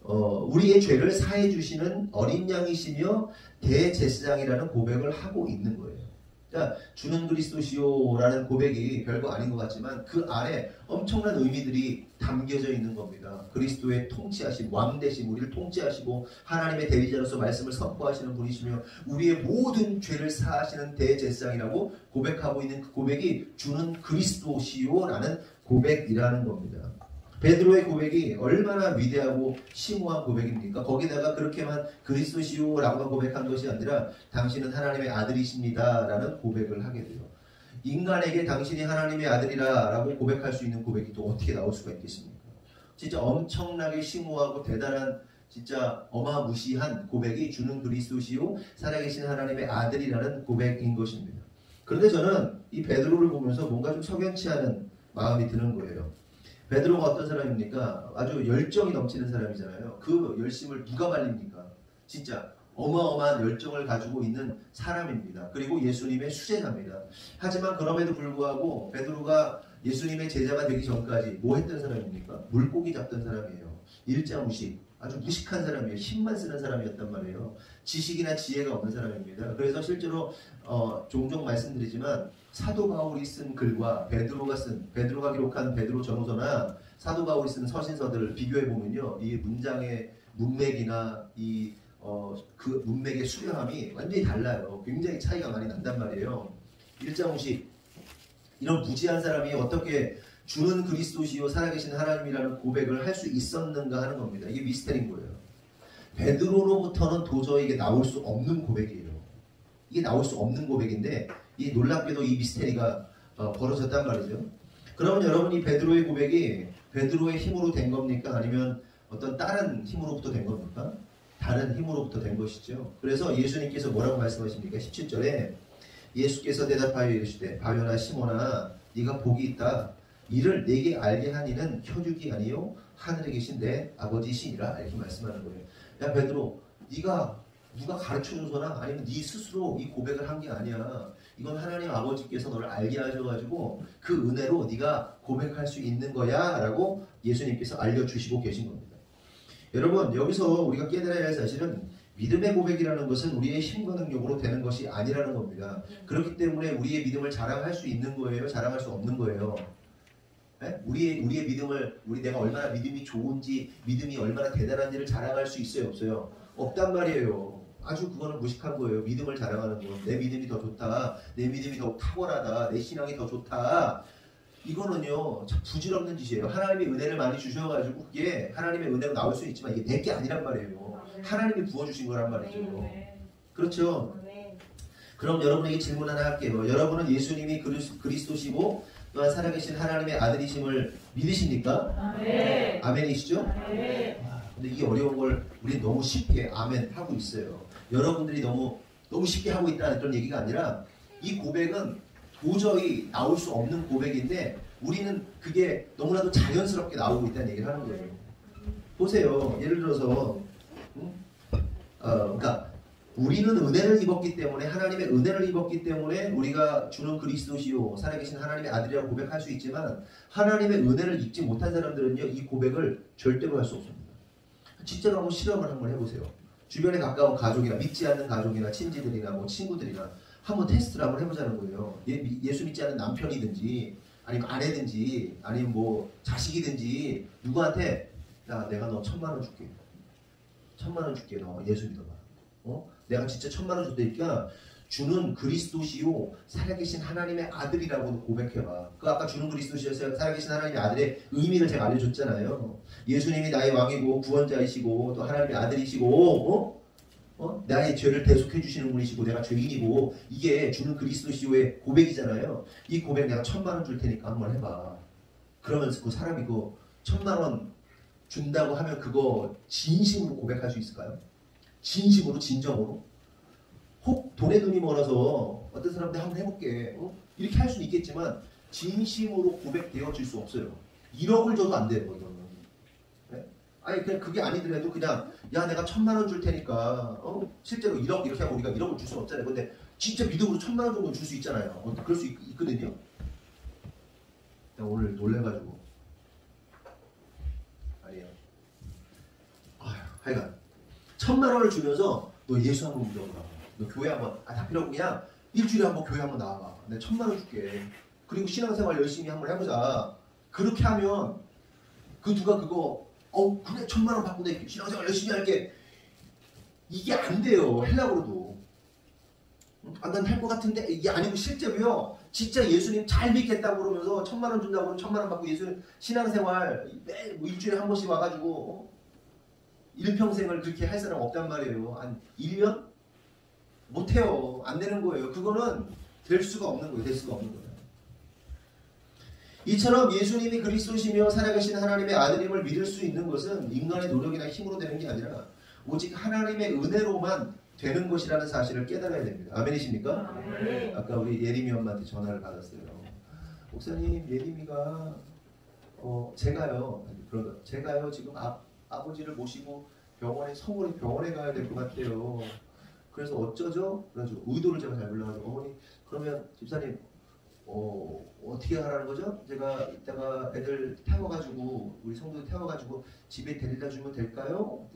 우리의 죄를 사해 주시는 어린 양이시며 대제사장이라는 고백을 하고 있는 거예요. 그러니까 주는 그리스도시요라는 고백이 별거 아닌 것 같지만 그 안에 엄청난 의미들이 담겨져 있는 겁니다. 그리스도의 통치하신 왕 대신 우리를 통치하시고 하나님의 대리자로서 말씀을 선포하시는 분이시며 우리의 모든 죄를 사하시는 대제사장이라고 고백하고 있는 그 고백이 주는 그리스도시요라는 고백이라는 겁니다. 베드로의 고백이 얼마나 위대하고 심오한 고백입니까? 거기다가 그렇게만 그리스도시요라고 고백한 것이 아니라 당신은 하나님의 아들이십니다 라는 고백을 하게 돼요. 인간에게 당신이 하나님의 아들이라 라고 고백할 수 있는 고백이 또 어떻게 나올 수가 있겠습니까? 진짜 엄청나게 심오하고 대단한 진짜 어마무시한 고백이 주는 그리스도시요 살아계신 하나님의 아들이라는 고백인 것입니다. 그런데 저는 이 베드로를 보면서 뭔가 좀 석연치 않은 마음이 드는 거예요. 베드로가 어떤 사람입니까? 아주 열정이 넘치는 사람이잖아요. 그 열심을 누가 말립니까? 진짜 어마어마한 열정을 가지고 있는 사람입니다. 그리고 예수님의 수제자입니다. 하지만 그럼에도 불구하고 베드로가 예수님의 제자가 되기 전까지 뭐 했던 사람입니까? 물고기 잡던 사람이에요. 일자무식, 아주 무식한 사람이에요. 힘만 쓰는 사람이었단 말이에요. 지식이나 지혜가 없는 사람입니다. 그래서 실제로 종종 말씀드리지만 사도 바울이 쓴 글과 베드로가 기록한 베드로 전후서나 사도 바울이 쓴 서신서들을 비교해 보면요, 이 문장의 문맥이나 그 문맥의 수려함이 완전히 달라요. 굉장히 차이가 많이 난단 말이에요. 일자무식, 이런 무지한 사람이 어떻게 주는 그리스도시요 살아계신 하나님이라는 고백을 할 수 있었는가 하는 겁니다. 이게 미스터리인 거예요. 베드로로부터는 도저히 이게 나올 수 없는 고백이에요. 이게 나올 수 없는 고백인데 이 놀랍게도 이 미스터리가 벌어졌단 말이죠. 그러면 여러분 이 베드로의 고백이 베드로의 힘으로 된 겁니까? 아니면 어떤 다른 힘으로부터 된 겁니까? 다른 힘으로부터 된 것이죠. 그래서 예수님께서 뭐라고 말씀하십니까? 17절에 예수께서 대답하여 이르시되 바요나 시몬아 네가 복이 있다. 이를 내게 알게 한 이는 혈육이 아니요 하늘에 계신 내 아버지시니라 이렇게 말씀하는 거예요. 야 베드로, 네가 누가 가르쳐줘서나 아니면 네 스스로 이 고백을 한 게 아니야. 이건 하나님 아버지께서 너를 알게 하셔가지고 그 은혜로 네가 고백할 수 있는 거야 라고 예수님께서 알려주시고 계신 겁니다. 여러분, 여기서 우리가 깨달아야 할 사실은 믿음의 고백이라는 것은 우리의 힘과 능력으로 되는 것이 아니라는 겁니다. 그렇기 때문에 우리의 믿음을 자랑할 수 있는 거예요? 자랑할 수 없는 거예요? 네? 우리의 믿음을, 내가 얼마나 믿음이 좋은지, 믿음이 얼마나 대단한지를 자랑할 수 있어요? 없어요? 없단 말이에요. 아주 그거는 무식한 거예요. 믿음을 자랑하는 거. 내 믿음이 더 좋다. 내 믿음이 더 탁월하다. 내 신앙이 더 좋다. 이거는요, 참 부질없는 짓이에요. 하나님의 은혜를 많이 주셔가지고 그게 하나님의 은혜로 나올 수 있지만 이게 내 게 아니란 말이에요. 하나님이 부어주신 거란 말이죠. 그렇죠? 그럼 여러분에게 질문 하나 할게요. 여러분은 예수님이 그리스도시고 또한 살아계신 하나님의 아들이심을 믿으십니까? 네. 아멘이시죠? 네. 근데 이 어려운 걸 우리 너무 쉽게 아멘 하고 있어요. 여러분들이 너무 쉽게 하고 있다는 그런 얘기가 아니라 이 고백은 도저히 나올 수 없는 고백인데 우리는 그게 너무나도 자연스럽게 나오고 있다는 얘기를 하는 거예요. 보세요. 예를 들어서 그러니까 우리는 은혜를 입었기 때문에, 하나님의 은혜를 입었기 때문에 우리가 주는 그리스도시요 살아계신 하나님의 아들이라고 고백할 수 있지만, 하나님의 은혜를 입지 못한 사람들은요 이 고백을 절대로 할 수 없습니다. 진짜로 한번 실험을 한번 해보세요. 주변에 가까운 가족이나 믿지 않는 가족이나 친지들이나 뭐 친구들이나 한번 테스트를 한번 해보자는 거예요. 예수 믿지 않는 남편이든지 아니면 아내든지 아니면 뭐 자식이든지 누구한테 야 내가 너 1000만 원 줄게. 1000만 원 줄게. 너 예수 믿어봐. 내가 진짜 1000만 원 줄 테니까 주는 그리스도시요 살아계신 하나님의 아들이라고 고백해봐. 그 아까 주는 그리스도시요 살아계신 하나님의 아들의 의미를 제가 알려줬잖아요. 예수님이 나의 왕이고 구원자이시고 또 하나님의 아들이시고 나의 죄를 대속해 주시는 분이시고 내가 죄인이고, 이게 주는 그리스도시요의 고백이잖아요. 이 고백 내가 1000만 원 줄 테니까 한번 해봐. 그러면서 그 사람이 그 1000만 원 준다고 하면 그거 진심으로 고백할 수 있을까요? 진심으로, 진정으로? 혹 돈에 눈이 멀어서 어떤 사람들 한번 해볼게 이렇게 할 수는 있겠지만 진심으로 고백되어질 수 없어요. 1억을 줘도 안 돼요. 이거는. 네? 아니 그냥 그게 아니더라도 그냥 야 내가 1000만 원 줄 테니까 실제로 1억 이렇게 하면 우리가 1억을 줄 수는 없잖아요. 근데 진짜 믿음으로 1000만 원 정도 줄 수 있잖아요. 그럴 수 있거든요. 내가 오늘 놀래가지고 아니에요. 하여간 1000만 원을 주면서 너 예수 한번 믿어보라. 너 교회 한번 다 필요 없고 그냥 일주일에 한번 교회 한번 나와봐. 내가 1000만 원 줄게. 그리고 신앙생활 열심히 한번 해보자. 그렇게 하면 그 누가 그거 그래 1000만 원 받고 내 신앙생활 열심히 할게. 이게 안 돼요. 하려고도. 난 할 것 같은데 이게 아니고 실제로요. 진짜 예수님 잘 믿겠다고 그러면서 1000만 원 준다고 그러면 1000만 원 받고 예수님 신앙생활 매일 뭐 일주일에 한 번씩 와가지고 일평생을 그렇게 할 사람 없단 말이에요. 한 1년? 못해요. 안 되는 거예요. 그거는 될 수가 없는 거예요. 될 수가 없는 거예요. 이처럼 예수님이 그리스도시며 살아계신 하나님의 아들임을 믿을 수 있는 것은 인간의 노력이나 힘으로 되는 게 아니라 오직 하나님의 은혜로만 되는 것이라는 사실을 깨달아야 됩니다. 아멘이십니까? 아멘. 아까 우리 예림이 엄마한테 전화를 받았어요. 목사님, 예림이가 제가요 지금 아버지를 모시고 서울에 병원에 가야 될 것 같아요. 그래서 어쩌죠? 그래가지고 의도를 제가 잘 몰라가지고 어머니 그러면 집사님 어떻게 하라는 거죠? 제가 이따가 애들 태워가지고 우리 성도들 태워가지고 집에 데려다 주면 될까요?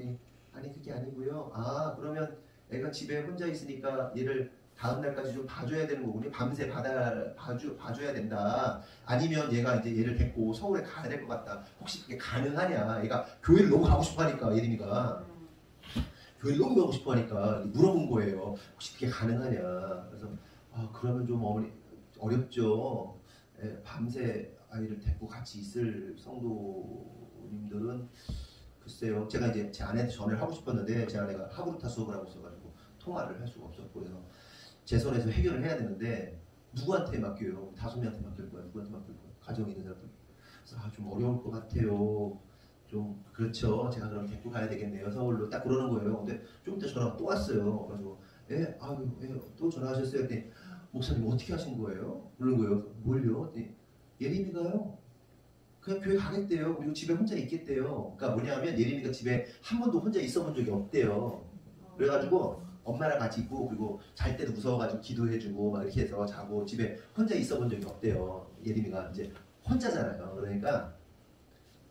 아니 그게 아니고요. 그러면 애가 집에 혼자 있으니까 얘를 다음 날까지 좀 봐줘야 되는 거군요. 밤새 봐줘야 된다. 아니면 얘가 이제 얘를 데리고 서울에 가야 될 것 같다. 혹시 그게 가능하냐? 얘가 교회를 너무 가고 싶어 하니까 예림이가 교회를 너무 가고 싶어 하니까 물어본 거예요. 혹시 그게 가능하냐? 그래서 그러면 좀 어머니 어렵죠. 밤새 아이를 데리고 같이 있을 성도님들은 글쎄요. 제가 이제 제 아내한테 전화를 하고 싶었는데 제 아내가 하브루타 수업을 하고 있어가지고 통화를 할 수가 없었고 그래서 제 손에서 해결을 해야 되는데 누구한테 맡겨요? 5명한테 맡길 거야. 누구한테 맡길 거야? 가정에 있는 사람들. 그래서 좀 어려울 것 같아요. 좀 그렇죠. 제가 그럼 데리고 가야 되겠네요. 서울로 딱 그러는 거예요. 근데 좀 이따 전화가 또 왔어요. 그래서 또 전화하셨어요. 그랬더니 목사님 어떻게 하신 거예요? 그런 거예요. 뭘요? 예림이가요. 그냥 교회 가겠대요. 그리고 집에 혼자 있겠대요. 그러니까 뭐냐면 예림이가 집에 한 번도 혼자 있어본 적이 없대요. 그래가지고 엄마랑 같이 있고 그리고 잘 때도 무서워가지고 기도해주고 막 이렇게 해서 자고 집에 혼자 있어본 적이 없대요. 예림이가 이제 혼자잖아요. 그러니까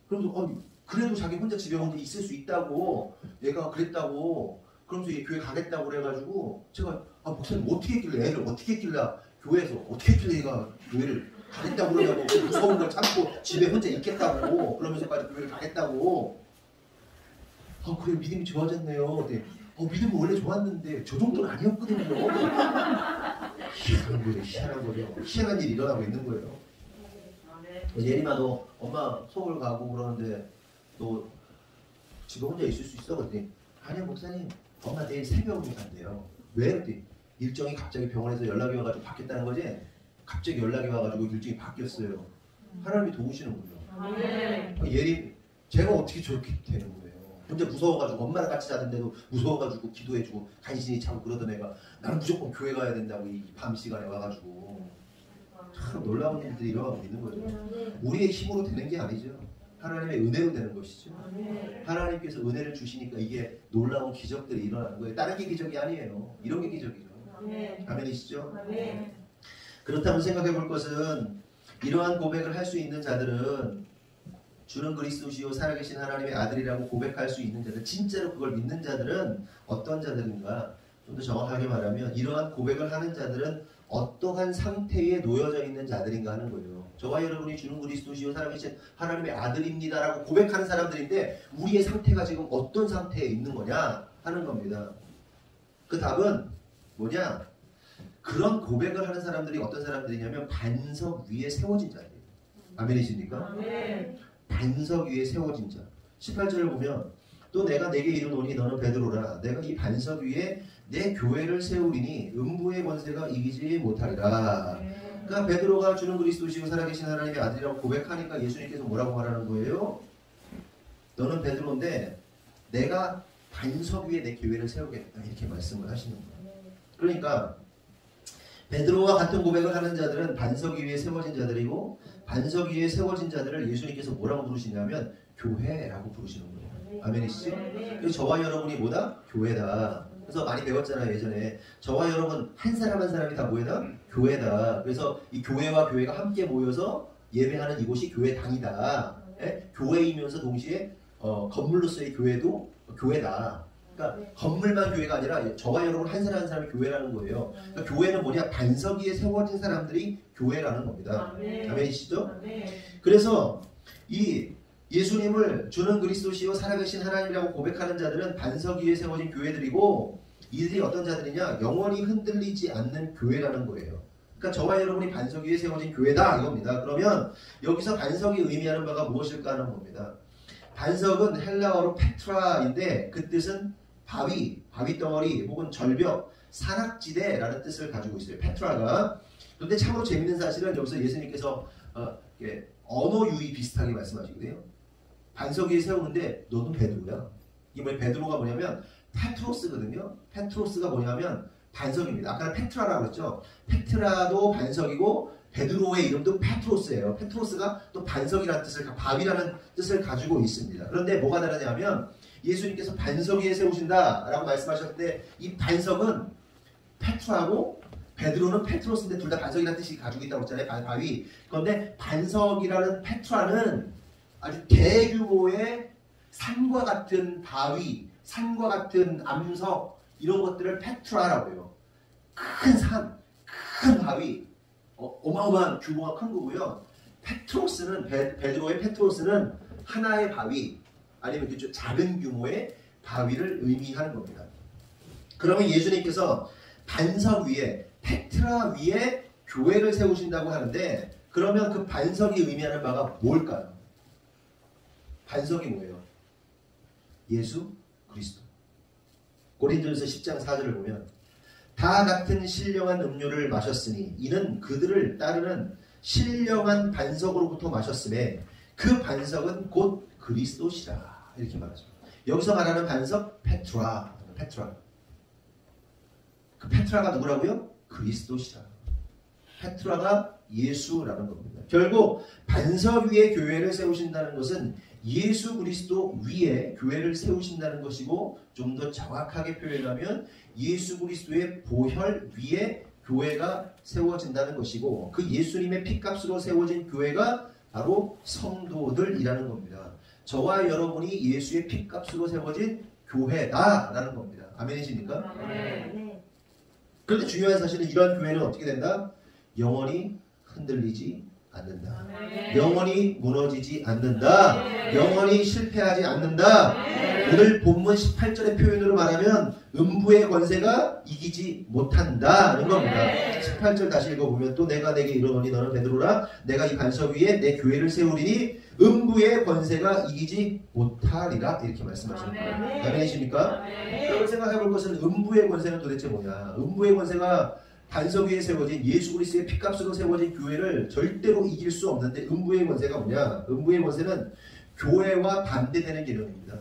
그러면서 그래도 자기 혼자 집에 혼자 있을 수 있다고 얘가 그랬다고 그러면서 얘 교회 가겠다고 그래가지고 제가 목사님 어떻게 했길래 애를 어떻게 했길래 교회에서 어떻게 했길래 얘가 교회를 가겠다고 그러냐고 무서운 걸 참고 집에 혼자 있겠다고 그러면서까지 교회를 가겠다고 그래 믿음이 좋아졌네요. 네. 믿음은 원래 좋았는데 저 정도는 아니었거든요. 희한한 거죠. 희한한 일이 일어나고 있는 거예요. 예림아도 엄마 서울 가고 그러는데 너 집에 혼자 있을 수 있어? 그랬더니 아니요 목사님 엄마 내일 새벽으로 간대요. 왜? 그랬더니 일정이 갑자기 병원에서 연락이 와가지고 바뀌었다는 거지? 갑자기 연락이 와가지고 일정이 바뀌었어요. 하나님이 도우시는군요. 예림 제가 어떻게 저렇게 되는 거예요? 혼자 무서워가지고 엄마랑 같이 자던데도 무서워가지고 기도해주고 간신히 자고 그러던 애가 나는 무조건 교회 가야 된다고 이 밤 시간에 와가지고 참 놀라운 일들이 일어나고 있는 거죠. 우리의 힘으로 되는 게 아니죠. 하나님의 은혜로 되는 것이죠. 하나님께서 은혜를 주시니까 이게 놀라운 기적들이 일어나는 거예요. 다른 게 기적이 아니에요. 이런 게 기적이죠. 아멘이시죠? 그렇다면 생각해 볼 것은 이러한 고백을 할 수 있는 자들은 주는 그리스도시요 살아계신 하나님의 아들이라고 고백할 수 있는 자들, 진짜로 그걸 믿는 자들은 어떤 자들인가? 좀 더 정확하게 말하면 이러한 고백을 하는 자들은 어떠한 상태에 놓여져 있는 자들인가 하는 거예요. 저와 여러분이 주는 그리스도시요 살아계신 하나님의 아들입니다라고 고백하는 사람들인데 우리의 상태가 지금 어떤 상태에 있는 거냐 하는 겁니다. 그 답은 뭐냐? 그런 고백을 하는 사람들이 어떤 사람들이냐면 반석 위에 세워진 자예요. 아멘이십니까? 아멘. 반석 위에 세워진 자. 18절을 보면 또 내가 내게 이르노니 너는 베드로라. 내가 이 반석 위에 내 교회를 세우리니 음부의 권세가 이기지 못하리라. 그러니까 베드로가 주는 그리스도시고 살아계신 하나님의 아들이라고 고백하니까 예수님께서 뭐라고 말하는 거예요? 너는 베드로인데 내가 반석 위에 내 교회를 세우겠다. 이렇게 말씀을 하시는 거예요. 그러니까 베드로와 같은 고백을 하는 자들은 반석 위에 세워진 자들이고 반석 위에 세워진 자들을 예수님께서 뭐라고 부르시냐면 교회라고 부르시는 거예요. 아멘이시죠? 그래서 저와 여러분이 뭐다? 교회다. 그래서 많이 배웠잖아요. 예전에 저와 여러분 한 사람 한 사람이 다 뭐다? 교회다. 그래서 이 교회와 교회가 함께 모여서 예배하는 이곳이 교회당이다. 예? 교회이면서 동시에 건물로서의 교회도 교회다. 그러니까 건물만 교회가 아니라 저와 여러분 한 사람 한 사람이 교회라는 거예요. 그러니까 교회는 뭐냐? 반석 위에 세워진 사람들이 교회라는 겁니다. 아멘이시죠? 그래서 이 예수님을 주는 그리스도시요 살아계신 하나님이라고 고백하는 자들은 반석 위에 세워진 교회들이고 이들이 어떤 자들이냐? 영원히 흔들리지 않는 교회라는 거예요. 그러니까 저와 여러분이 반석 위에 세워진 교회다 이겁니다. 그러면 여기서 반석이 의미하는 바가 무엇일까 하는 겁니다. 반석은 헬라어로 페트라인데 그 뜻은 바위 덩어리 혹은 절벽, 산악지대라는 뜻을 가지고 있어요. 페트라가. 그런데 참으로 재밌는 사실은 여기서 예수님께서 언어 유의 비슷하게 말씀하시거든요. 반석 위에 세우는데 너는 베드로야. 이게 뭐예요? 베드로가 뭐냐면 페트로스거든요. 페트로스가 뭐냐면 반석입니다. 아까 페트라라고 그랬죠. 페트라도 반석이고 베드로의 이름도 페트로스예요. 페트로스가 또 반석이라는 뜻을, 바위라는 뜻을 가지고 있습니다. 그런데 뭐가 다르냐면 예수님께서 반석 위에 세우신다라고 말씀하셨을 때 이 반석은 페트라고 베드로는 페트로스인데 둘 다 반석이라는 뜻이 가지고 있다고 했잖아요. 바위. 그런데 반석이라는 페트라는 아주 대규모의 산과 같은 바위, 산과 같은 암석 이런 것들을 페트라라고 해요. 큰 산, 큰 바위, 어마어마한 규모가 큰 거고요. 페트로스는 베드로의 페트로스는 하나의 바위 아니면 좀 작은 규모의 바위를 의미하는 겁니다. 그러면 예수님께서 반석 위에 페트라 위에 교회를 세우신다고 하는데 그러면 그 반석이 의미하는 바가 뭘까요? 반석이 뭐예요? 예수 그리스도. 고린도전서 10장 4절을 보면 다 같은 신령한 음료를 마셨으니 이는 그들을 따르는 신령한 반석으로부터 마셨음에 그 반석은 곧 그리스도시라 이렇게 말하죠. 여기서 말하는 반석 페트라. 그 페트라가 누구라고요? 그리스도시라. 페트라가 예수라는 겁니다. 결국 반석 위에 교회를 세우신다는 것은 예수 그리스도 위에 교회를 세우신다는 것이고 좀 더 정확하게 표현하면 예수 그리스도의 보혈 위에 교회가 세워진다는 것이고 그 예수님의 피값으로 세워진 교회가 바로 성도들이라는 겁니다. 저와 여러분이 예수의 피값으로 세워진 교회다라는 겁니다. 아멘이십니까? 네. 그런데 중요한 사실은 이러한 교회는 어떻게 된다? 영원히 흔들리지 않는다. 영원히 무너지지 않는다. 영원히 실패하지 않는다. 오늘 본문 18절의 표현으로 말하면 음부의 권세가 이기지 못한다는 겁니다. 18절 다시 읽어보면 또 내가 내게 이르노니 너는 베드로라. 내가 이 반석 위에 내 교회를 세우리니 음부의 권세가 이기지 못하리라. 이렇게 말씀하시는 거예요. 아멘이십니까? 여러분 생각해볼 것은 음부의 권세는 도대체 뭐냐? 음부의 권세가 반석 위에 세워진 예수 그리스도의 피값으로 세워진 교회를 절대로 이길 수 없는데 음부의 권세가 뭐냐? 음부의 권세는 교회와 반대되는 개념입니다.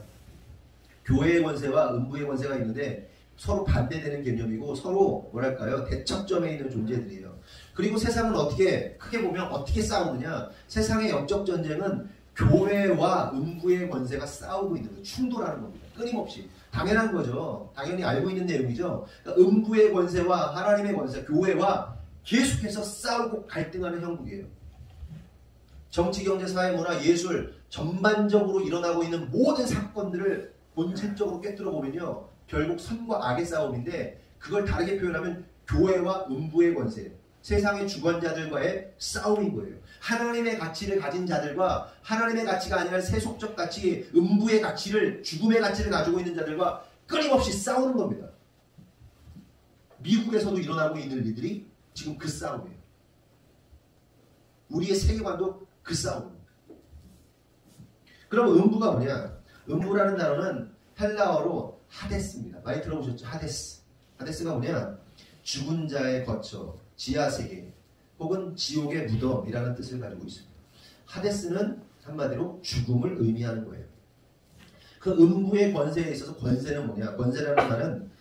교회의 권세와 음부의 권세가 있는데 서로 반대되는 개념이고 서로 뭐랄까요? 대척점에 있는 존재들이에요. 그리고 세상은 어떻게 크게 보면 어떻게 싸우느냐? 세상의 영적 전쟁은 교회와 음부의 권세가 싸우고 있는 거예요. 충돌하는 겁니다. 끊임없이. 당연한 거죠. 당연히 알고 있는 내용이죠. 그러니까 음부의 권세와 하나님의 권세, 교회와 계속해서 싸우고 갈등하는 형국이에요. 정치, 경제, 사회, 문화, 예술 전반적으로 일어나고 있는 모든 사건들을 본질적으로 꿰뚫어 보면요. 결국 선과 악의 싸움인데 그걸 다르게 표현하면 교회와 음부의 권세, 세상의 주관자들과의 싸움인 거예요. 하나님의 가치를 가진 자들과 하나님의 가치가 아니라 세속적 가치, 음부의 가치를, 죽음의 가치를 가지고 있는 자들과 끊임없이 싸우는 겁니다. 미국에서도 일어나고 있는 일들이 지금 그 싸움이에요. 우리의 세계관도 그 싸움입니다. 그럼 음부가 뭐냐? 음부라는 단어는 헬라어로 하데스입니다. 많이 들어보셨죠? 하데스. 하데스가 뭐냐? 죽은 자의 거처, 지하세계 혹은 지옥의 무덤이라는 뜻을 가지고 있습니다. 하데스는 한마디로 죽음을 의미하는 거예요. 그 음부의 권세에 있어서 권세는 뭐냐? 권세라는 말은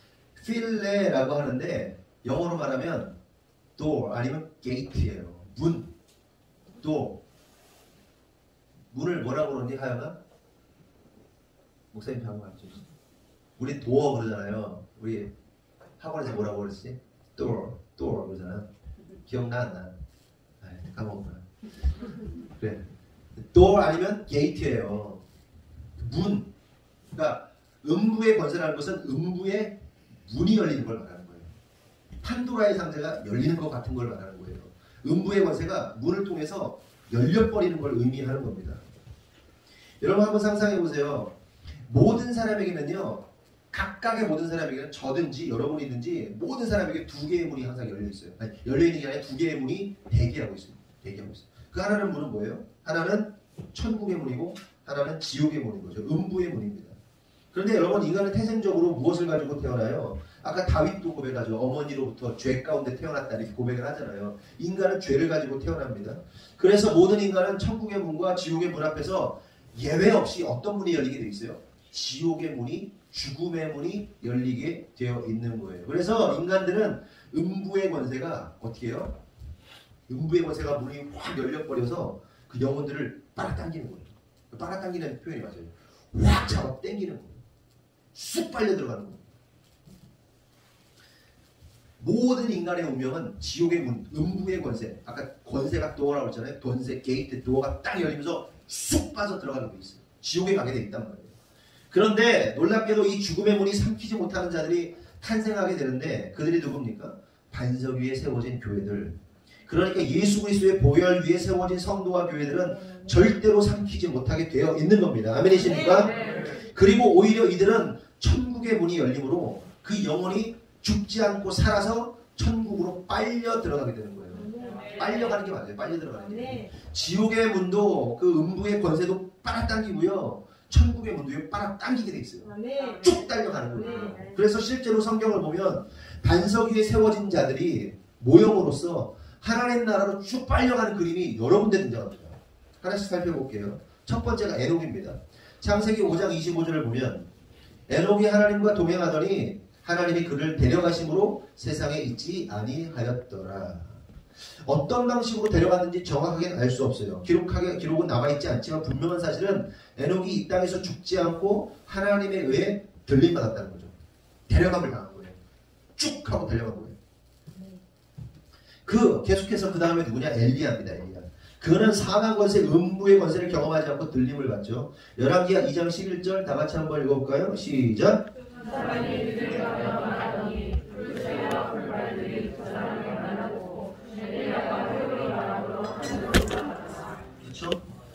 필레라고 하는데 영어로 말하면 door 아니면 gate예요. 문, door. 문을 뭐라고 그러니 하여가? 목사님 방금 알죠? 우리 도어 그러잖아요. 우리 학원에서 뭐라고 그랬지? door 그러잖아. 기억나 안 나? 까먹었구나. 그래. door 아니면 gate예요. 문. 그러니까 음부의 권세라는 것은 음부의 문이 열리는 걸 말하는 거예요. 판도라의 상자가 열리는 것 같은 걸 말하는 거예요. 음부의 권세가 문을 통해서 열려버리는 걸 의미하는 겁니다. 여러분 한번 상상해 보세요. 모든 사람에게는요. 각각의 모든 사람에게는 저든지 여러분이 있든지 모든 사람에게 두 개의 문이 항상 열려 있어요. 아니, 열려 있는 게 아니라 두 개의 문이 대기하고 있습니다. 대기하고 있어요. 그 하나는 문은 뭐예요? 하나는 천국의 문이고 하나는 지옥의 문인 거죠. 음부의 문입니다. 그런데 여러분 인간은 태생적으로 무엇을 가지고 태어나요? 아까 다윗도 고백하죠. 어머니로부터 죄 가운데 태어났다 이렇게 고백을 하잖아요. 인간은 죄를 가지고 태어납니다. 그래서 모든 인간은 천국의 문과 지옥의 문 앞에서 예외 없이 어떤 문이 열리게 돼 있어요? 지옥의 문이, 죽음의 문이 열리게 되어 있는 거예요. 그래서 인간들은 음부의 권세가 어떻게 해요? 음부의 권세가 문이 확 열려버려서 그 영혼들을 빨아당기는 거예요. 빨아당기는 표현이 맞아요. 확 잡아 당기는 거예요. 쑥 빨려 들어가는 거예요. 모든 인간의 운명은 지옥의 문, 음부의 권세. 아까 권세가 도어라고 했잖아요. 권세, 게이트, 도어가 딱 열리면서 쑥 빠져 들어가는 게 있어요. 지옥에 가게 돼 있단 말이에요. 그런데 놀랍게도 이 죽음의 문이 삼키지 못하는 자들이 탄생하게 되는데 그들이 누굽니까? 반석 위에 세워진 교회들. 그러니까 예수 그리스도의 보혈 위에 세워진 성도와 교회들은 절대로 삼키지 못하게 되어 있는 겁니다. 아멘이십니까? 그리고 오히려 이들은 천국의 문이 열림으로 그 영혼이 죽지 않고 살아서 천국으로 빨려 들어가게 되는 거예요. 빨려가는 게 맞아요. 빨려 들어가는 게. 지옥의 문도 그 음부의 권세도 빨아당기고요. 천국의 문도 빨아당기게 돼 있어요. 쭉 달려가는 거예요. 그래서 실제로 성경을 보면 반석 위에 세워진 자들이 모형으로서 하나님 나라로 쭉 빨려가는 그림이 여러 군데 등장합니다. 하나씩 살펴볼게요. 첫 번째가 에녹입니다. 창세기 5장 25절을 보면 에녹이 하나님과 동행하더니 하나님이 그를 데려가심으로 세상에 있지 아니하였더라. 어떤 방식으로 데려갔는지 정확하게는 알 수 없어요. 기록은 남아있지 않지만 분명한 사실은 에녹이 이 땅에서 죽지 않고 하나님에 의해 들림받았다는 거죠. 데려감을 당한 거예요. 쭉 하고 달려간 거예요. 계속해서 그 다음에 누구냐? 엘리야입니다. 엘리야. 그는 사망 권세, 음부의 권세를 경험하지 않고 들림을 받죠. 열왕기하 2장 11절 다 같이 한번 읽어볼까요? 시작. 그렇죠?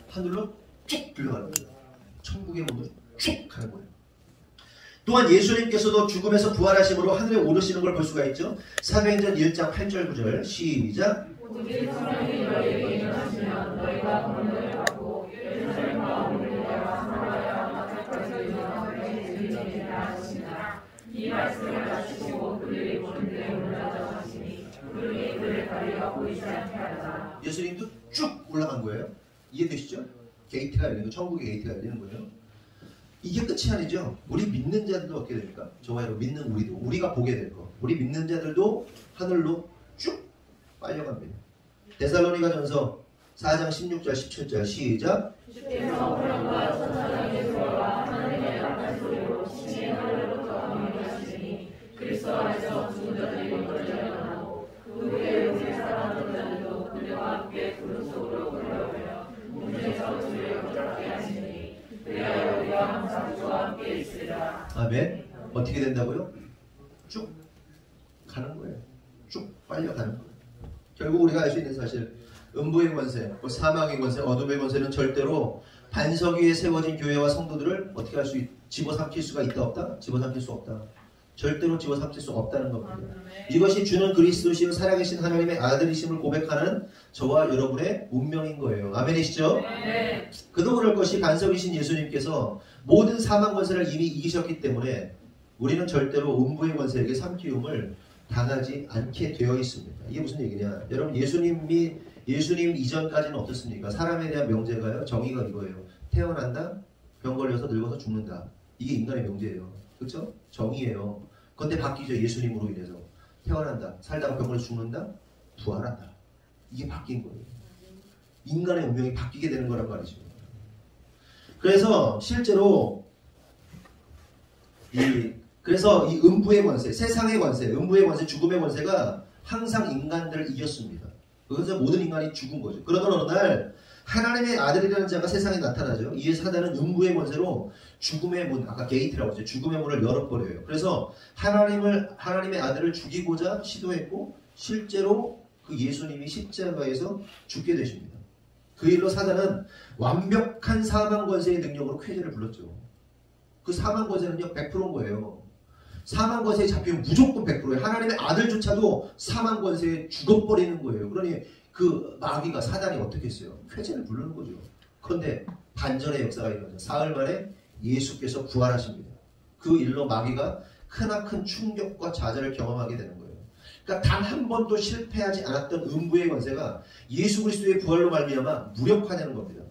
하늘로 쭉 들려가는 거예요. 천국의 문으로 쭉 가는 거예요. 또한 예수님께서도 죽음에서 부활하심으로 하늘에 오르시는 걸 볼 수가 있죠. 사도행전 1장 8절 9절 시작. 이 말씀을 마치시고 그들이 보는데 올라가시니 그들이 그를 다리가 보이지 않게 하다. 예수님도 쭉 올라간 거예요. 이해되시죠? 게이트가 열리는 거, 천국의 게이트가 열리는 거예요. 이게 끝이 아니죠. 우리 믿는 자들도 어떻게 됩니까? 저와 여러분 믿는 우리도, 우리가 보게 될 거. 우리 믿는 자들도 하늘로 쭉 빨려갑니다. 데살로니가 전서 4장 16절 17절 시작. 주께서 호령과 천사장의 소리와 하늘의 나팔 소리로 심히 하늘로부터 강림하시니 그리스도 안에서 죽은 자들이 먼저 일어나고 그 후에 용의 살아난 자들도 그들과 함께 구름 속으로 올라오며 문에서 주를 영접하게 하시니 그리하여 우리가 항상 주와 함께 있으리라. 아멘. 어떻게 된다고요? 쭉 가는 거예요. 쭉 빨려가는 거예요. 결국 우리가 알 수 있는 사실, 음부의 권세, 사망의 권세, 어둠의 권세는 절대로 반석 위에 세워진 교회와 성도들을 어떻게 할 수 집어삼킬 수가 있다 없다? 집어삼킬 수 없다. 절대로 집어삼킬 수 없다는 겁니다. 이것이 주는 그리스도시요 살아계신 하나님의 아들이심을 고백하는 저와 여러분의 운명인 거예요. 아멘이시죠? 네. 그도 그럴 것이 반석이신 예수님께서 모든 사망 권세를 이미 이기셨기 때문에 우리는 절대로 음부의 권세에게 삼키움을 당하지 않게 되어 있습니다. 이게 무슨 얘기냐? 여러분, 예수님 이전까지는 어떻습니까? 사람에 대한 명제가요, 정의가 이거예요. 태어난다, 병 걸려서 늙어서 죽는다. 이게 인간의 명제예요. 그렇죠? 정의예요. 그런데 바뀌죠. 예수님으로 인해서. 태어난다, 살다가 병 걸려서 죽는다, 부활한다. 이게 바뀐 거예요. 인간의 운명이 바뀌게 되는 거란 말이죠. 그래서 실제로 그래서 이 음부의 권세, 세상의 권세, 음부의 권세, 죽음의 권세가 항상 인간들을 이겼습니다. 그래서 모든 인간이 죽은 거죠. 그러던 어느 날 하나님의 아들이라는 자가 세상에 나타나죠. 이에 사단은 음부의 권세로 죽음의 문, 아까 게이트라고 했죠. 죽음의 문을 열어버려요. 그래서 하나님의 아들을 죽이고자 시도했고 실제로 그 예수님이 십자가에서 죽게 되십니다. 그 일로 사단은 완벽한 사망 권세의 능력으로 쾌재를 불렀죠. 그 사망 권세는요 100%인 거예요. 사망 권세에 잡히면 무조건 100%예요. 하나님의 아들조차도 사망 권세에 죽어버리는 거예요. 그러니 그 마귀가 사단이 어떻게 했어요? 쾌재를 부르는 거죠. 그런데 반전의 역사가 일어나죠. 사흘 만에 예수께서 부활하십니다. 그 일로 마귀가 크나큰 충격과 좌절을 경험하게 되는 거예요. 그러니까 단 한 번도 실패하지 않았던 음부의 권세가 예수 그리스도의 부활로 말미암아 무력화되는 겁니다.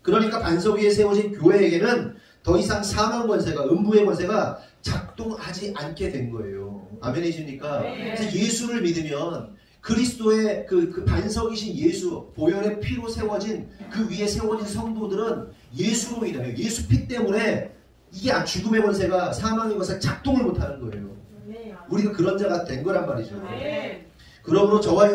그러니까 반석 위에 세워진 교회에게는 더 이상 사망 권세가, 음부의 권세가 작동하지 않게 된 거예요. 아멘이십니까? 그래서 예수를 믿으면 그리스도의 그 반석이신 예수, 보혈의 피로 세워진 그 위에 세워진 성도들은 예수로 인하여, 예수 피 때문에 이게 죽음의 권세가, 사망의 권세가 작동을 못하는 거예요. 우리가 그런 자가 된 거란 말이죠. 그러므로 저와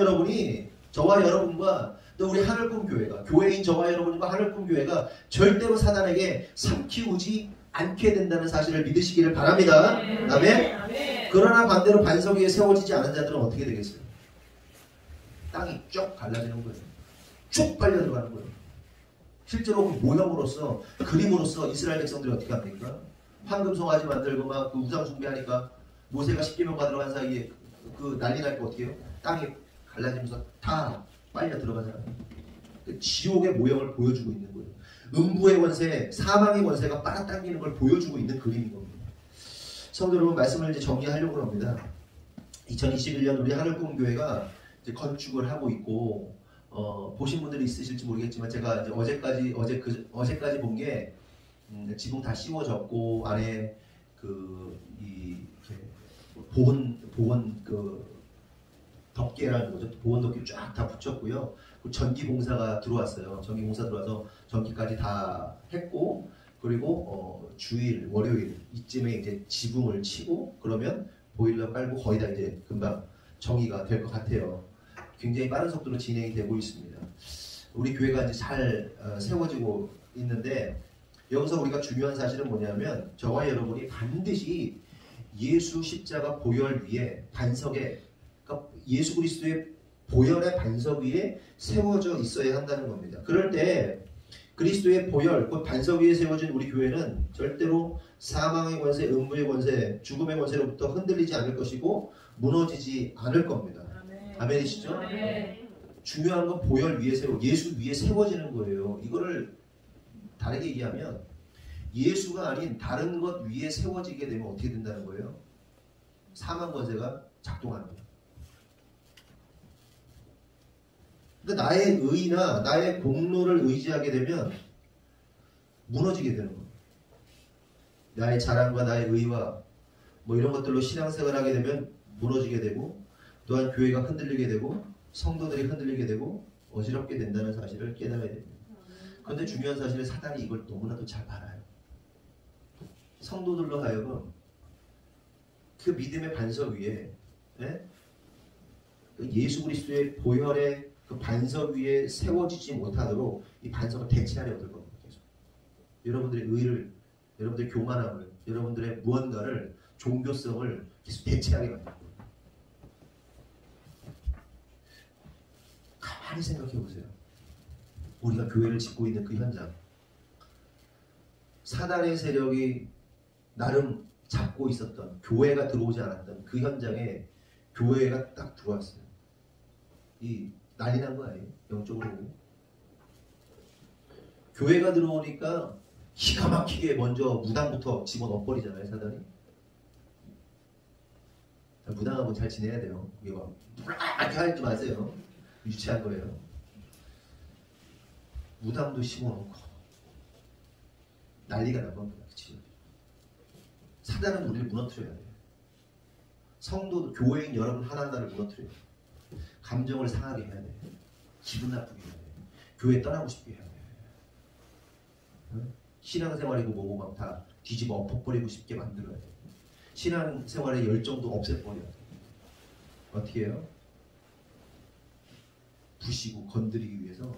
여러분과 또 우리 하늘꿈 교회가, 교회인 저와 여러분과 하늘꿈 교회가 절대로 사단에게 삼키우지 않게 된다는 사실을 믿으시기를 바랍니다. 아멘. 그러나 반대로 반석 위에 세워지지 않은 자들은 어떻게 되겠어요? 땅이 쭉 갈라지는 거예요. 쭉 빨려 들어가는 거예요. 실제로 모형으로서, 그림으로서 이스라엘 백성들이 어떻게 합니까? 황금 송아지 만들고 막 그 우상 숭배하니까 모세가 10계명과 들어간 사이에 그 난리 날 거 어떻게 해요? 땅이 갈라지면서 다 빨려 들어가잖아요. 그 지옥의 모형을 보여주고 있는 거예요. 음부의 권세, 사망의 권세가 빨아당기는 걸 보여주고 있는 그림인 겁니다. 성도 여러분, 말씀을 이제 정리하려고 합니다. 2021년 우리 하늘꿈 교회가 이제 건축을 하고 있고, 보신 분들이 있으실지 모르겠지만 제가 이제 어제까지 본 게 지붕 다 씌워졌고 안에 보온 덮개라는 거죠. 보온 덮개 쫙 다 붙였고요. 전기 공사가 들어왔어요. 전기 공사 들어와서 전기까지 다 했고, 그리고 주일 월요일 이쯤에 이제 지붕을 치고 그러면 보일러 깔고 거의 다 이제 금방 정리가 될 것 같아요. 굉장히 빠른 속도로 진행이 되고 있습니다. 우리 교회가 이제 잘 세워지고 있는데, 여기서 우리가 중요한 사실은 뭐냐면 저와 여러분이 반드시 예수 십자가 보혈 위에 반석에, 그러니까 예수 그리스도의 보혈의 반석 위에 세워져 있어야 한다는 겁니다. 그럴 때 그리스도의 보혈, 곧 반석 위에 세워진 우리 교회는 절대로 사망의 권세, 음부의 권세, 죽음의 권세로부터 흔들리지 않을 것이고 무너지지 않을 겁니다. 아멘이시죠? 아멘. 중요한 건 보혈 위에 예수 위에 세워지는 거예요. 이거를 다르게 얘기하면 예수가 아닌 다른 것 위에 세워지게 되면 어떻게 된다는 거예요? 사망 권세가 작동하는 거예요. 그러니까 나의 의나 나의 공로를 의지하게 되면 무너지게 되는 거예요. 나의 자랑과 나의 의와 뭐 이런 것들로 신앙생활을 하게 되면 무너지게 되고, 또한 교회가 흔들리게 되고 성도들이 흔들리게 되고 어지럽게 된다는 사실을 깨달아야 됩니다. 그런데 중요한 사실은 사단이 이걸 너무나도 잘 알아요. 성도들로 하여금 그 믿음의 반석 위에 예수 그리스도의 보혈의 그 반석 위에 세워지지 못하도록 이 반석을 대체하려 들 겁니다. 계속. 여러분들의 의를, 여러분들의 교만함을, 여러분들의 무언가를, 종교성을 계속 대체하게 만듭니다. 가만히 생각해 보세요. 우리가 교회를 짓고 있는 그 현장, 사단의 세력이 나름 잡고 있었던, 교회가 들어오지 않았던 그 현장에 교회가 딱 들어왔어요. 이 난리 난 거 아니에요? 영적으로. 교회가 들어오니까 기가 막히게 먼저 무당부터 집어넣어버리잖아요, 사단이. 무당하고 잘 지내야 돼요. 이게 막 무당하게 하지 마세요. 유치한 거예요. 무당도 심어놓고 난리가 난 겁니다. 그치? 사단은 우리를 무너뜨려야 돼요. 성도, 교회인 여러분 하나하나를 무너뜨려요. 감정을 상하게 해야 돼요. 기분 나쁘게 해야 돼요. 교회 떠나고 싶게 해야 돼요. 신앙생활이고 뭐고 막 다 뒤집어 엎어버리고 싶게 만들어야 돼요. 신앙생활의 열정도 없애버려야 돼요. 어떻게 해요? 부시고 건드리기 위해서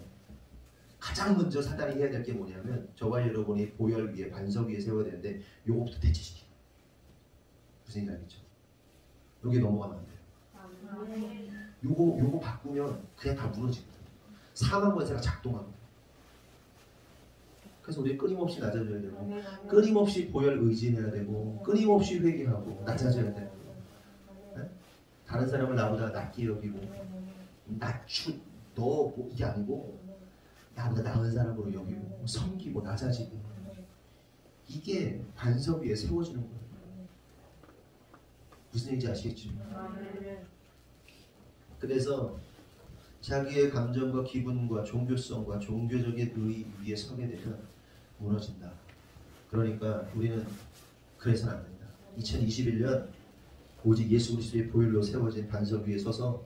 가장 먼저 사단이 해야 될 게 뭐냐면 저와 여러분이 보혈 위에 반석 위에 세워야 되는데 요거부터 대체시키는. 무슨 얘기 알겠죠? 여기 넘어가면 안 돼요. 요거 바꾸면 그냥 다 무너집니다. 사망 권세가 작동합니다. 그래서 우리 끊임없이 낮아져야 되고, 끊임없이 보혈 의지해야 되고, 끊임없이 회개하고 낮아져야 되고, 네? 다른 사람을 나보다 낮게 여기고, 너 이게 아니고 나보다 나은 사람으로 여기고, 섬기고 낮아지고, 이게 반석 위에 세워지는 거예요. 무슨 얘기인지 아시겠죠? 그래서 자기의 감정과 기분과 종교성과 종교적인 의 위에 서게 되면 무너진다. 그러니까 우리는 그래서는 안 된다. 2021년 오직 예수 그리스도의 보혈로 세워진 반석 위에 서서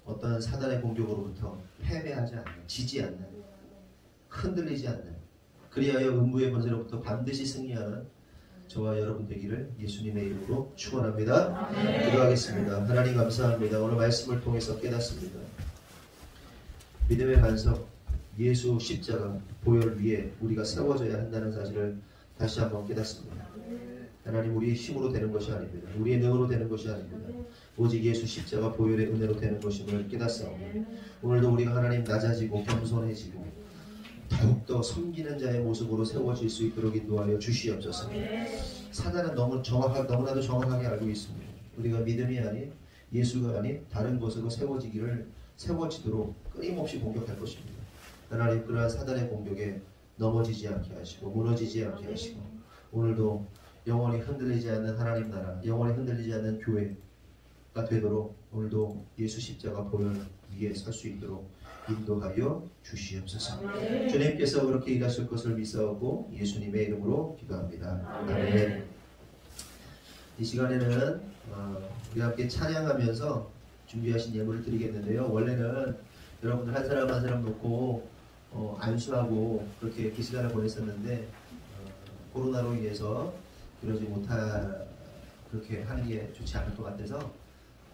어떤 사단의 공격으로부터 패배하지 않는, 지지 않는, 흔들리지 않는, 그리하여 음부의 권세로부터 반드시 승리하는 저와 여러분 되기를 예수님의 이름으로 축원합니다. 기도하겠습니다. 하나님 감사합니다. 오늘 말씀을 통해서 깨닫습니다. 믿음의 반석 예수 십자가 보혈 위에 우리가 세워져야 한다는 사실을 다시 한번 깨닫습니다. 하나님, 우리의 힘으로 되는 것이 아닙니다. 우리의 능으로 되는 것이 아닙니다. 오직 예수 십자가 보혈의 은혜로 되는 것임을 깨닫사옵니다. 오늘도 우리가 하나님 낮아지고 겸손해지고 더욱더 섬기는 자의 모습으로 세워질 수 있도록 인도하여 주시옵소서. 사단은 너무나도 정확하게 알고 있습니다. 우리가 믿음이 아닌, 예수가 아닌 다른 것으로 세워지도록 끊임없이 공격할 것입니다. 하나님, 그러한 사단의 공격에 넘어지지 않게 하시고 무너지지 않게 하시고, 오늘도 영원히 흔들리지 않는 하나님 나라, 영원히 흔들리지 않는 교회가 되도록 오늘도 예수 십자가 보혈 위에 설 수 있도록 인도하여 주시옵소서. 주님께서 그렇게 일하실 것을 믿사오고 예수님의 이름으로 기도합니다. 아멘. 이 시간에는 우리 함께 찬양하면서 준비하신 예물을 드리겠는데요. 원래는 여러분들 한 사람 한 사람 놓고 안수하고 그렇게 그 시간을 보냈었는데 코로나로 인해서 그러지 그렇게 하는 게 좋지 않을 것 같아서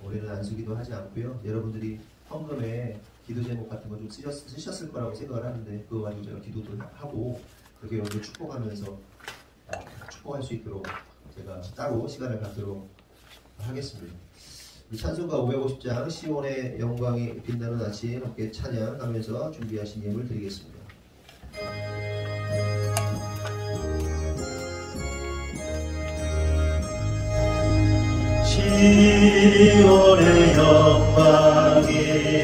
올해는 안수기도 하지 않고요. 여러분들이 헌금에 기도 제목 같은 거 좀 쓰셨을 거라고 생각을 하는데 그거 가지고 제가 기도도 하고 그렇게 여러분들 축복하면서 축복할 수 있도록 제가 따로 시간을 갖도록 하겠습니다. 찬송가 550장 시온의 영광이 빛나는 아침 함께 찬양하면서 준비하신 예물 드리겠습니다. 시온의 영광이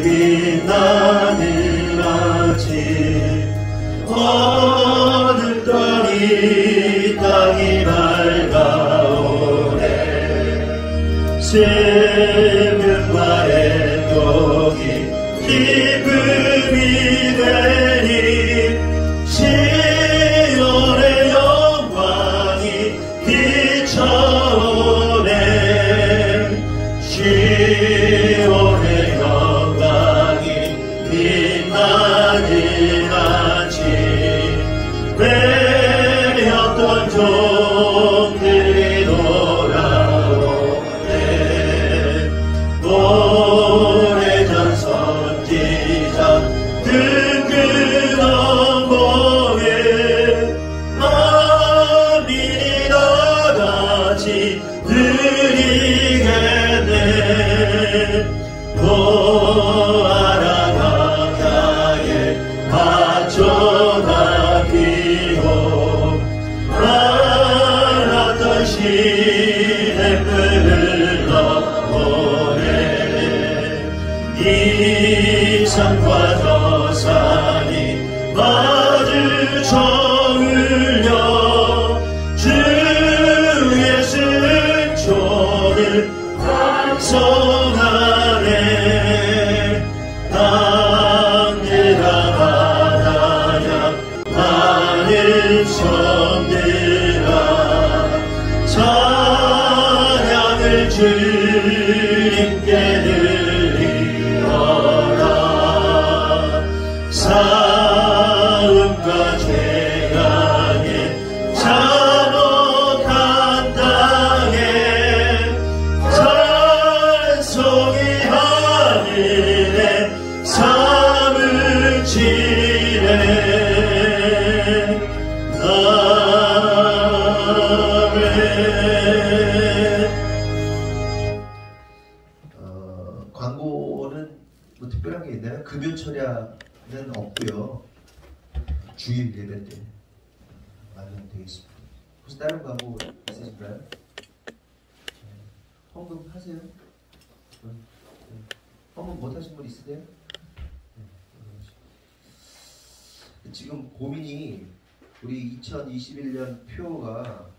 빛나는 아침 어둡던 이 땅이 밝아오네. 생명과 행복이 기쁨이 되니 시온의 영광이 비춰오네. 시온의 영광이 빛나는 아침 당신의 뿔을 넘보내 이 산과 저 산이 마주쳐 울려 주의 승천을 찬송하네. 땅에다 바다야 많은 성들아 찬양을 주님께 드리어라. 싸움과 죄악에 참혹한 땅에 찬송이 하늘에 삶을 지내. 광고는 뭐 특별한 게 있나요? 급여 철야는 없고요. 주일 예배 때 하면 되겠습니다. 혹시 다른 광고 있으실까요? 헌금 하세요? 헌금 못 하신 분 있으세요? 지금 고민이 우리 2021년 표가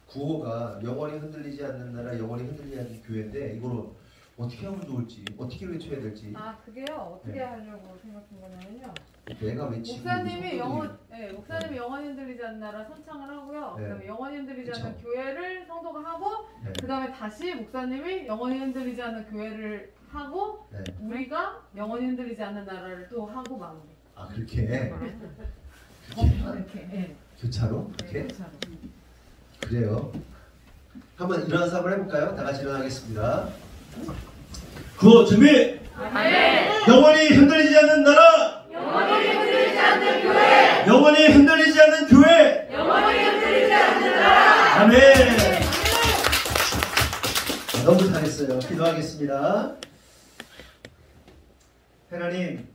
구호가 영원히 흔들리지 않는 나라, 영원히 흔들리지 않는 교회인데 이거로 어떻게 하면 좋을지, 어떻게 외쳐야 될지. 아, 그게요? 어떻게 하려고 생각한 거냐면요. 내가 외치고 목사님이 목사님이 영원히 흔들리지 않는 나라 선창을 하고요. 네. 그다음에 영원히 흔들리지 그쵸. 않는 교회를 성도가 하고, 네. 그다음에 다시 목사님이 영원히 흔들리지 않는 교회를 하고, 네. 우리가 영원히 흔들리지 않는 나라를 또 하고 마무리. 아 그렇게 이렇게. 네. 교차로? 이렇게? 그렇죠. 그래요. 한번 일어나서 한번 해볼까요? 다 같이 일어나겠습니다. 구호 준비. 아멘. 영원히 흔들리지 않는 나라, 영원히 흔들리지 않는 교회. 영원히 흔들리지 않는 교회. 영원히 흔들리지 않는 나라. 아멘. 너무 잘했어요. 기도하겠습니다. 하나님,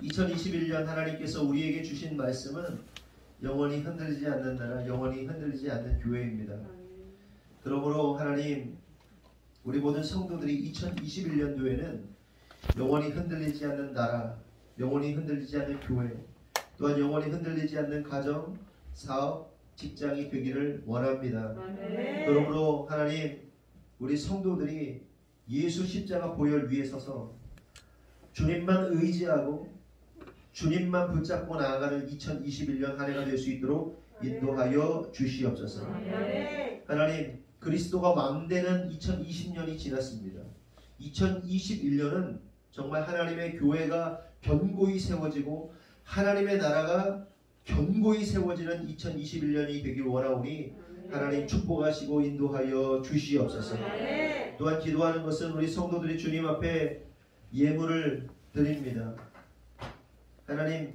2021년 하나님께서 우리에게 주신 말씀은 영원히 흔들리지 않는 나라, 영원히 흔들리지 않는 교회입니다. 그러므로 하나님, 우리 모든 성도들이 2021년도에는 영원히 흔들리지 않는 나라, 영원히 흔들리지 않는 교회, 또한 영원히 흔들리지 않는 가정, 사업, 직장이 되기를 원합니다. 그러므로 하나님, 우리 성도들이 예수 십자가 보혈 위에 서서 주님만 의지하고 주님만 붙잡고 나아가는 2021년 한 해가 될 수 있도록 인도하여 주시옵소서. 하나님, 그리스도가 왕되는 2020년이 지났습니다. 2021년은 정말 하나님의 교회가 견고히 세워지고 하나님의 나라가 견고히 세워지는 2021년이 되길 원하오니 하나님 축복하시고 인도하여 주시옵소서. 또한 기도하는 것은 우리 성도들이 주님 앞에 예물을 드립니다. 하나님,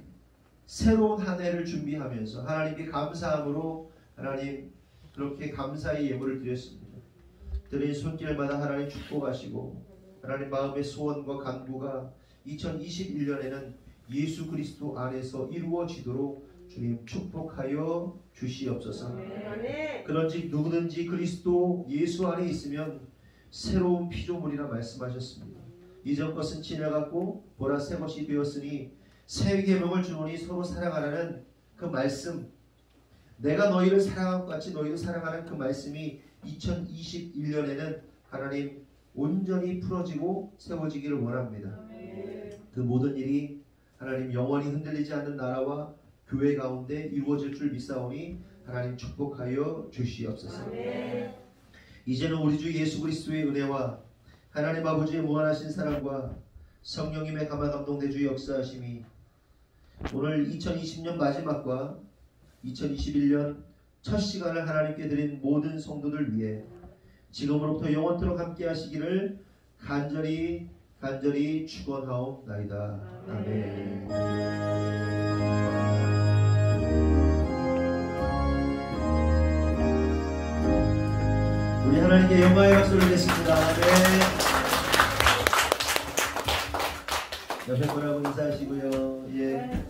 새로운 한 해를 준비하면서 하나님께 감사함으로 하나님 그렇게 감사의 예물을 드렸습니다. 드린 손길마다 하나님 축복하시고 하나님 마음의 소원과 간구가 2021년에는 예수 그리스도 안에서 이루어지도록 주님 축복하여 주시옵소서. 그런지 누구든지 그리스도 예수 안에 있으면 새로운 피조물이라 말씀하셨습니다. 이전 것은 지나갔고 보라 새 것이 되었으니 새 계명을 주노니 서로 사랑하라는 그 말씀, 내가 너희를 사랑한 것 같이 너희도 사랑하는 그 말씀이 2021년에는 하나님 온전히 풀어지고 세워지기를 원합니다. 그 모든 일이 하나님 영원히 흔들리지 않는 나라와 교회 가운데 이루어질 줄 믿사오니 하나님 축복하여 주시옵소서. 이제는 우리 주 예수 그리스도의 은혜와 하나님 아버지의 무한하신 사랑과 성령님의 감화 감동대 주 역사하심이 오늘 2020년 마지막과 2021년 첫 시간을 하나님께 드린 모든 성도들 위해 지금으로부터 영원토록 함께 하시기를 간절히 축원하옵나이다. 아멘. 우리 하나님께 영광의 박수를 드리겠습니다. 아멘. 옆에 분하고 인사하시고요. 예.